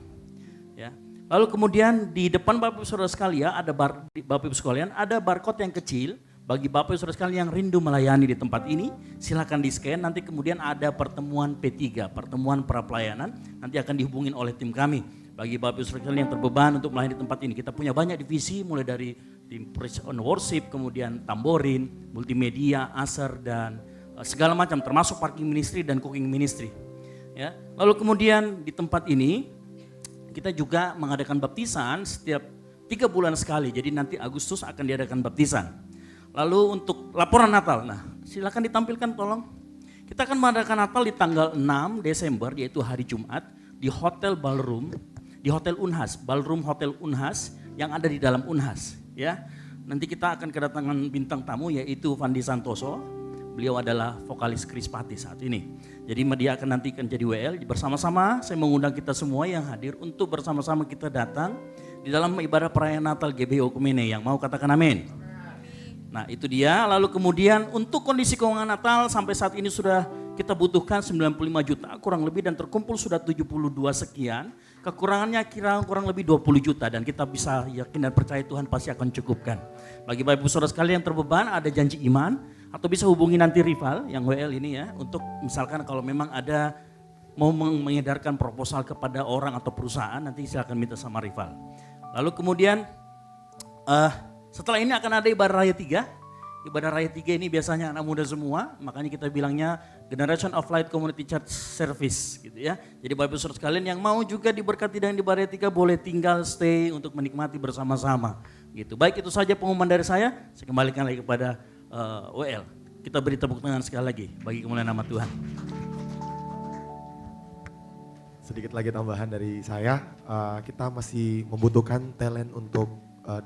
E: Ya. Lalu kemudian di depan Bapak Saudara sekalian ada barcode yang kecil. Bagi Bapak Saudara sekalian yang rindu melayani di tempat ini, silakan di-scan. Nanti kemudian ada pertemuan P3, pertemuan pra-pelayanan, nanti akan dihubungin oleh tim kami. Bagi Bapak Saudara sekalian yang terbeban untuk melayani di tempat ini, kita punya banyak divisi, mulai dari tim praise and worship, kemudian tamborin, multimedia, ASER, dan segala macam, termasuk parking ministry dan cooking ministry. Ya. Lalu kemudian di tempat ini kita juga mengadakan baptisan setiap 3 bulan sekali. Jadi nanti Agustus akan diadakan baptisan. Lalu untuk laporan Natal, nah silakan ditampilkan tolong. Kita akan mengadakan Natal di tanggal 6 Desember yaitu hari Jumat di Hotel Ballroom, di Hotel Unhas, Ballroom Hotel Unhas yang ada di dalam Unhas. Ya, nanti kita akan kedatangan bintang tamu yaitu Fandi Santoso. Beliau adalah vokalis Krispati saat ini. Jadi dia akan nanti jadi WL bersama-sama. Saya mengundang kita semua yang hadir untuk bersama-sama kita datang di dalam ibadah perayaan Natal GBI Oikumene. Yang mau katakan amin. Nah itu dia. Lalu kemudian untuk kondisi keuangan Natal sampai saat ini sudah kita butuhkan 95 juta kurang lebih dan terkumpul sudah 72 sekian. Kekurangannya kurang lebih 20 juta dan kita bisa yakin dan percaya Tuhan pasti akan cukupkan. Bagi Bapak Ibu Saudara sekalian yang terbeban ada janji iman atau bisa hubungi nanti rival yang WL ini ya untuk misalkan kalau memang ada mau mengedarkan proposal kepada orang atau perusahaan nanti silakan minta sama rival. Lalu kemudian setelah ini akan ada ibadah raya 3. Ibadah raya 3 ini biasanya anak muda semua, makanya kita bilangnya Generation of Light Community Church Service gitu ya. Jadi Bapak Ibu Saudara sekalian yang mau juga diberkati dengan ibadah raya 3 boleh tinggal stay untuk menikmati bersama-sama gitu. Baik itu saja pengumuman dari saya kembalikan lagi kepada WL. Kita beri tepuk tangan sekali lagi bagi kemuliaan nama Tuhan.
B: Sedikit lagi tambahan dari saya, kita masih membutuhkan talent untuk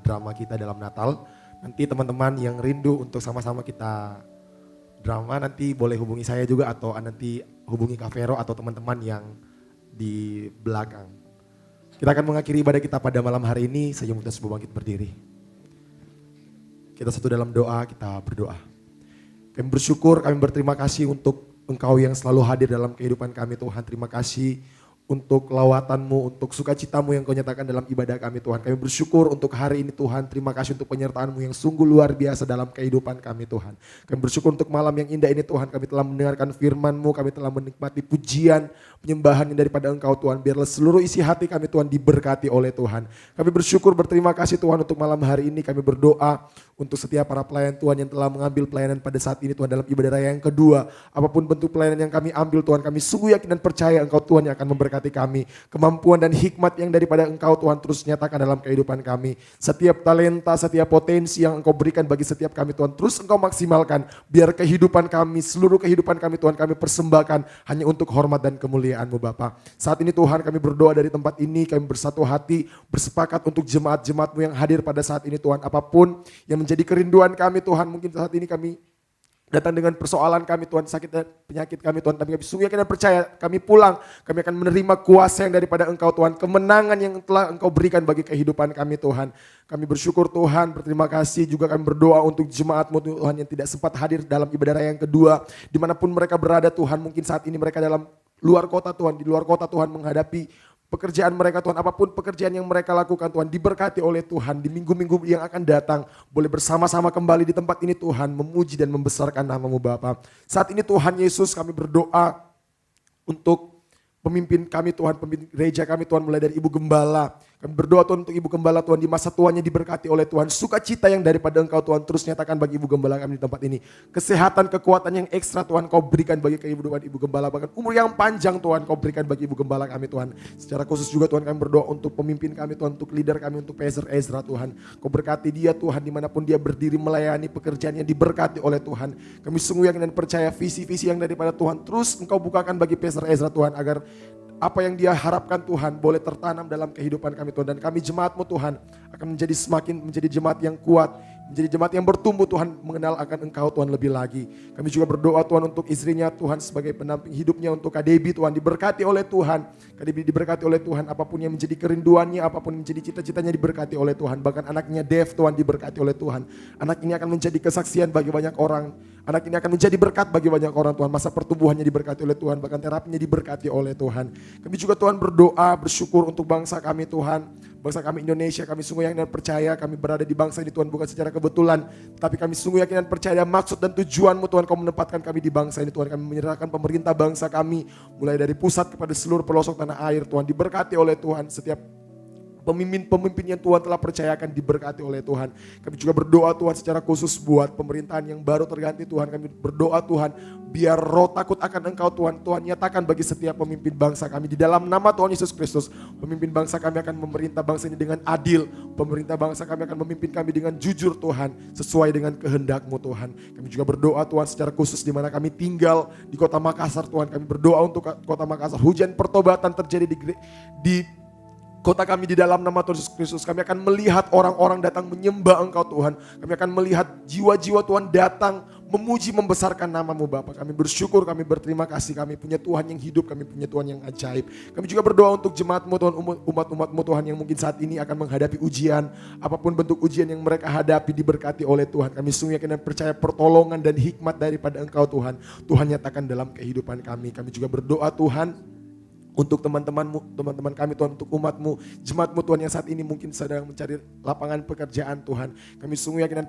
B: drama kita dalam Natal. Nanti teman-teman yang rindu untuk sama-sama kita drama nanti boleh hubungi saya juga atau nanti hubungi Kak Vero atau teman-teman yang di belakang. Kita akan mengakhiri ibadah kita pada malam hari ini, sejumlah kita semua bangkit berdiri. Kita satu dalam doa, kita berdoa. Kami bersyukur, kami berterima kasih untuk Engkau yang selalu hadir dalam kehidupan kami Tuhan. Terima kasih untuk lawatanmu, untuk sukacitamu yang kau nyatakan dalam ibadah kami Tuhan. Kami bersyukur untuk hari ini Tuhan, terima kasih untuk penyertaanmu yang sungguh luar biasa dalam kehidupan kami Tuhan. Kami bersyukur untuk malam yang indah ini Tuhan, kami telah mendengarkan firman-Mu, kami telah menikmati pujian, penyembahan yang daripada Engkau Tuhan. Biarlah seluruh isi hati kami Tuhan diberkati oleh Tuhan. Kami bersyukur berterima kasih Tuhan untuk malam hari ini, kami berdoa untuk setiap para pelayan Tuhan yang telah mengambil pelayanan pada saat ini Tuhan dalam ibadah raya yang kedua. Apapun bentuk pelayanan yang kami ambil Tuhan, kami sungguh yakin dan percaya Engkau Tuhan yang akan memberkati kami. Kemampuan dan hikmat yang daripada Engkau Tuhan terus nyatakan dalam kehidupan kami. Setiap talenta, setiap potensi yang Engkau berikan bagi setiap kami Tuhan terus Engkau maksimalkan. Biar kehidupan kami, seluruh kehidupan kami Tuhan kami persembahkan hanya untuk hormat dan kemuliaan-Mu Bapa. Saat ini Tuhan kami berdoa dari tempat ini, kami bersatu hati, bersepakat untuk jemaat-jemaat-Mu yang hadir pada saat ini Tuhan. Apapun yang menjadi kerinduan kami Tuhan, mungkin saat ini kami datang dengan persoalan kami Tuhan, sakit dan penyakit kami Tuhan, tapi kami sungguh yakin dan percaya kami pulang, kami akan menerima kuasa yang daripada Engkau Tuhan, kemenangan yang telah Engkau berikan bagi kehidupan kami Tuhan. Kami bersyukur Tuhan, berterima kasih juga kami berdoa untuk jemaat-Mu Tuhan yang tidak sempat hadir dalam ibadah raya yang kedua, dimanapun mereka berada Tuhan, mungkin saat ini mereka dalam luar kota Tuhan, di luar kota Tuhan menghadapi pekerjaan mereka Tuhan, apapun pekerjaan yang mereka lakukan Tuhan, diberkati oleh Tuhan. Di minggu-minggu yang akan datang, boleh bersama-sama kembali di tempat ini Tuhan, memuji dan membesarkan nama-Mu Bapa. Saat ini Tuhan Yesus kami berdoa untuk pemimpin kami Tuhan, pemimpin gereja kami Tuhan, mulai dari Ibu Gembala. Kami berdoa Tuhan untuk Ibu Gembala Tuhan, di masa tuanya diberkati oleh Tuhan. Sukacita yang daripada Engkau Tuhan terus nyatakan bagi Ibu Gembala kami di tempat ini. Kesehatan, kekuatan yang ekstra Tuhan Kau berikan bagi kehidupan Ibu Gembala. Bahkan umur yang panjang Tuhan Kau berikan bagi Ibu Gembala kami Tuhan. Secara khusus juga Tuhan kami berdoa untuk pemimpin kami Tuhan, untuk leader kami, untuk Pastor Ezra Tuhan. Kau berkati dia Tuhan, dimanapun dia berdiri melayani pekerjaannya diberkati oleh Tuhan. Kami sungguh yakin dan percaya visi-visi yang daripada Tuhan terus Engkau bukakan bagi Pastor Ezra Tuhan, agar apa yang dia harapkan Tuhan boleh tertanam dalam kehidupan kami Tuhan. Dan kami jemaat-Mu Tuhan akan menjadi jemaat yang kuat, menjadi jemaat yang bertumbuh Tuhan, mengenal akan Engkau Tuhan lebih lagi. Kami juga berdoa Tuhan untuk istrinya Tuhan sebagai pendamping hidupnya, untuk Kak Debbie Tuhan diberkati oleh Tuhan. Kak Debbie diberkati oleh Tuhan, apapun yang menjadi kerinduannya, apapun yang menjadi cita-citanya diberkati oleh Tuhan. Bahkan anaknya Dev Tuhan diberkati oleh Tuhan. Anak ini akan menjadi kesaksian bagi banyak orang. Anak ini akan menjadi berkat bagi banyak orang Tuhan. Masa pertumbuhannya diberkati oleh Tuhan, bahkan terapinya diberkati oleh Tuhan. Kami juga Tuhan berdoa, bersyukur untuk bangsa kami Tuhan. Bangsa kami Indonesia, kami sungguh yakin dan percaya kami berada di bangsa ini Tuhan bukan secara kebetulan. Tapi kami sungguh yakin dan percaya maksud dan tujuan-Mu Tuhan, Kau menempatkan kami di bangsa ini Tuhan. Kami menyerahkan pemerintah bangsa kami, mulai dari pusat kepada seluruh pelosok tanah air Tuhan. Diberkati oleh Tuhan setiap pemimpin-pemimpin yang Tuhan telah percayakan diberkati oleh Tuhan. Kami juga berdoa Tuhan secara khusus buat pemerintahan yang baru terganti Tuhan. Kami berdoa Tuhan biar roh takut akan Engkau Tuhan, Tuhan nyatakan bagi setiap pemimpin bangsa kami. Di dalam nama Tuhan Yesus Kristus, pemimpin bangsa kami akan memerintah bangsa ini dengan adil. Pemerintah bangsa kami akan memimpin kami dengan jujur Tuhan, sesuai dengan kehendak-Mu Tuhan. Kami juga berdoa Tuhan secara khusus di mana kami tinggal di kota Makassar Tuhan. Kami berdoa untuk kota Makassar, hujan pertobatan terjadi di kota kami di dalam nama Tuhan Yesus Kristus. Kami akan melihat orang-orang datang menyembah Engkau Tuhan. Kami akan melihat jiwa-jiwa Tuhan datang memuji membesarkan nama-Mu Bapa. Kami bersyukur, kami berterima kasih. Kami punya Tuhan yang hidup, kami punya Tuhan yang ajaib. Kami juga berdoa untuk jemaat-Mu Tuhan, umat-umat-Mu Tuhan yang mungkin saat ini akan menghadapi ujian. Apapun bentuk ujian yang mereka hadapi diberkati oleh Tuhan. Kami sungguh yakin dan percaya pertolongan dan hikmat daripada Engkau Tuhan. Tuhan nyatakan dalam kehidupan kami. Kami juga berdoa Tuhan untuk teman-teman kami Tuhan, untuk umat-Mu, jemaat-Mu Tuhan yang saat ini mungkin sedang mencari lapangan pekerjaan Tuhan. Kami sungguh yakin dan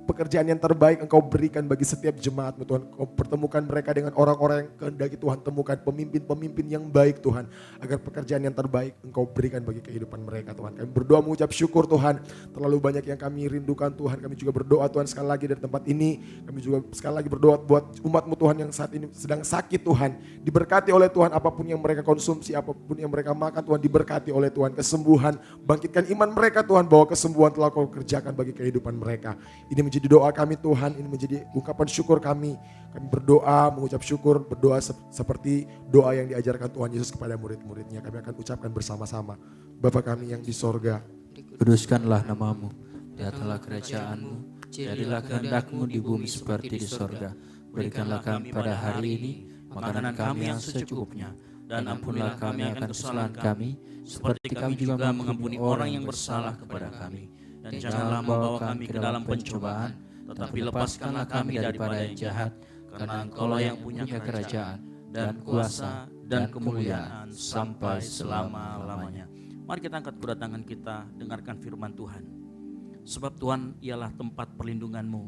B: pekerjaan yang terbaik Engkau berikan bagi setiap jemaat-Mu Tuhan. Engkau pertemukan mereka dengan orang-orang yang kehendaki Tuhan temukan, pemimpin-pemimpin yang baik Tuhan, agar pekerjaan yang terbaik Engkau berikan bagi kehidupan mereka Tuhan. Kami berdoa mengucap syukur Tuhan, terlalu banyak yang kami rindukan Tuhan. Kami juga berdoa Tuhan sekali lagi dari tempat ini, kami juga sekali lagi berdoa buat umat-Mu Tuhan yang saat ini sedang sakit Tuhan. Diberkati oleh Tuhan apapun yang mereka konsumsi, apapun yang mereka makan Tuhan, diberkati oleh Tuhan. Kesembuhan, bangkitkan iman mereka Tuhan bahwa kesembuhan telah Kau kerjakan bagi kehidupan mereka. Ini menjadi doa kami Tuhan, ini menjadi ungkapan syukur kami. Kami berdoa, mengucap syukur, berdoa seperti doa yang diajarkan Tuhan Yesus kepada murid-muridnya. Kami akan ucapkan bersama-sama. Bapa kami yang di sorga,
C: Kuduskanlah namamu, datanglah kerajaan-Mu, jadilah kehendak-Mu di bumi seperti di sorga. Berikanlah kami pada hari ini makanan kami yang secukupnya, dan ampunilah kami akan kesalahan kami, seperti kami juga mengampuni orang yang bersalah kepada kami. Dan janganlah membawa kami ke dalam pencobaan, tetapi lepaskanlah kami daripada yang jahat, karena Engkau-lah yang punya kerajaan, dan kuasa, dan kemuliaan, sampai selama-lamanya. Mari kita angkat kedua tangan kita, dengarkan firman Tuhan. Sebab Tuhan ialah tempat perlindungan-Mu,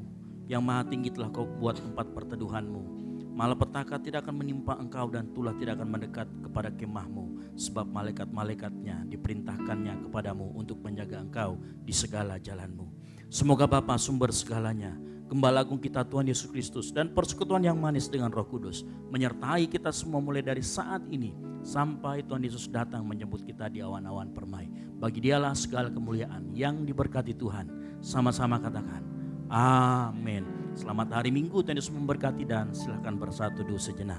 C: yang maha tinggi telah Kau buat tempat perteduhan-Mu. Malapetaka tidak akan menimpa engkau dan tulah tidak akan mendekat kepada kemahmu, sebab malaikat-malaikatnya diperintahkannya kepadamu untuk menjaga engkau di segala jalanmu. Semoga Bapa sumber segalanya, Gembala Agung kita Tuhan Yesus Kristus dan persekutuan yang manis dengan Roh Kudus menyertai kita semua mulai dari saat ini sampai Tuhan Yesus datang menjemput kita di awan-awan permai. Bagi Dialah segala kemuliaan yang diberkati Tuhan. Sama-sama katakan amin. Selamat hari Minggu, Tuhan Yesus memberkati dan silakan bersatu dulu sejenak.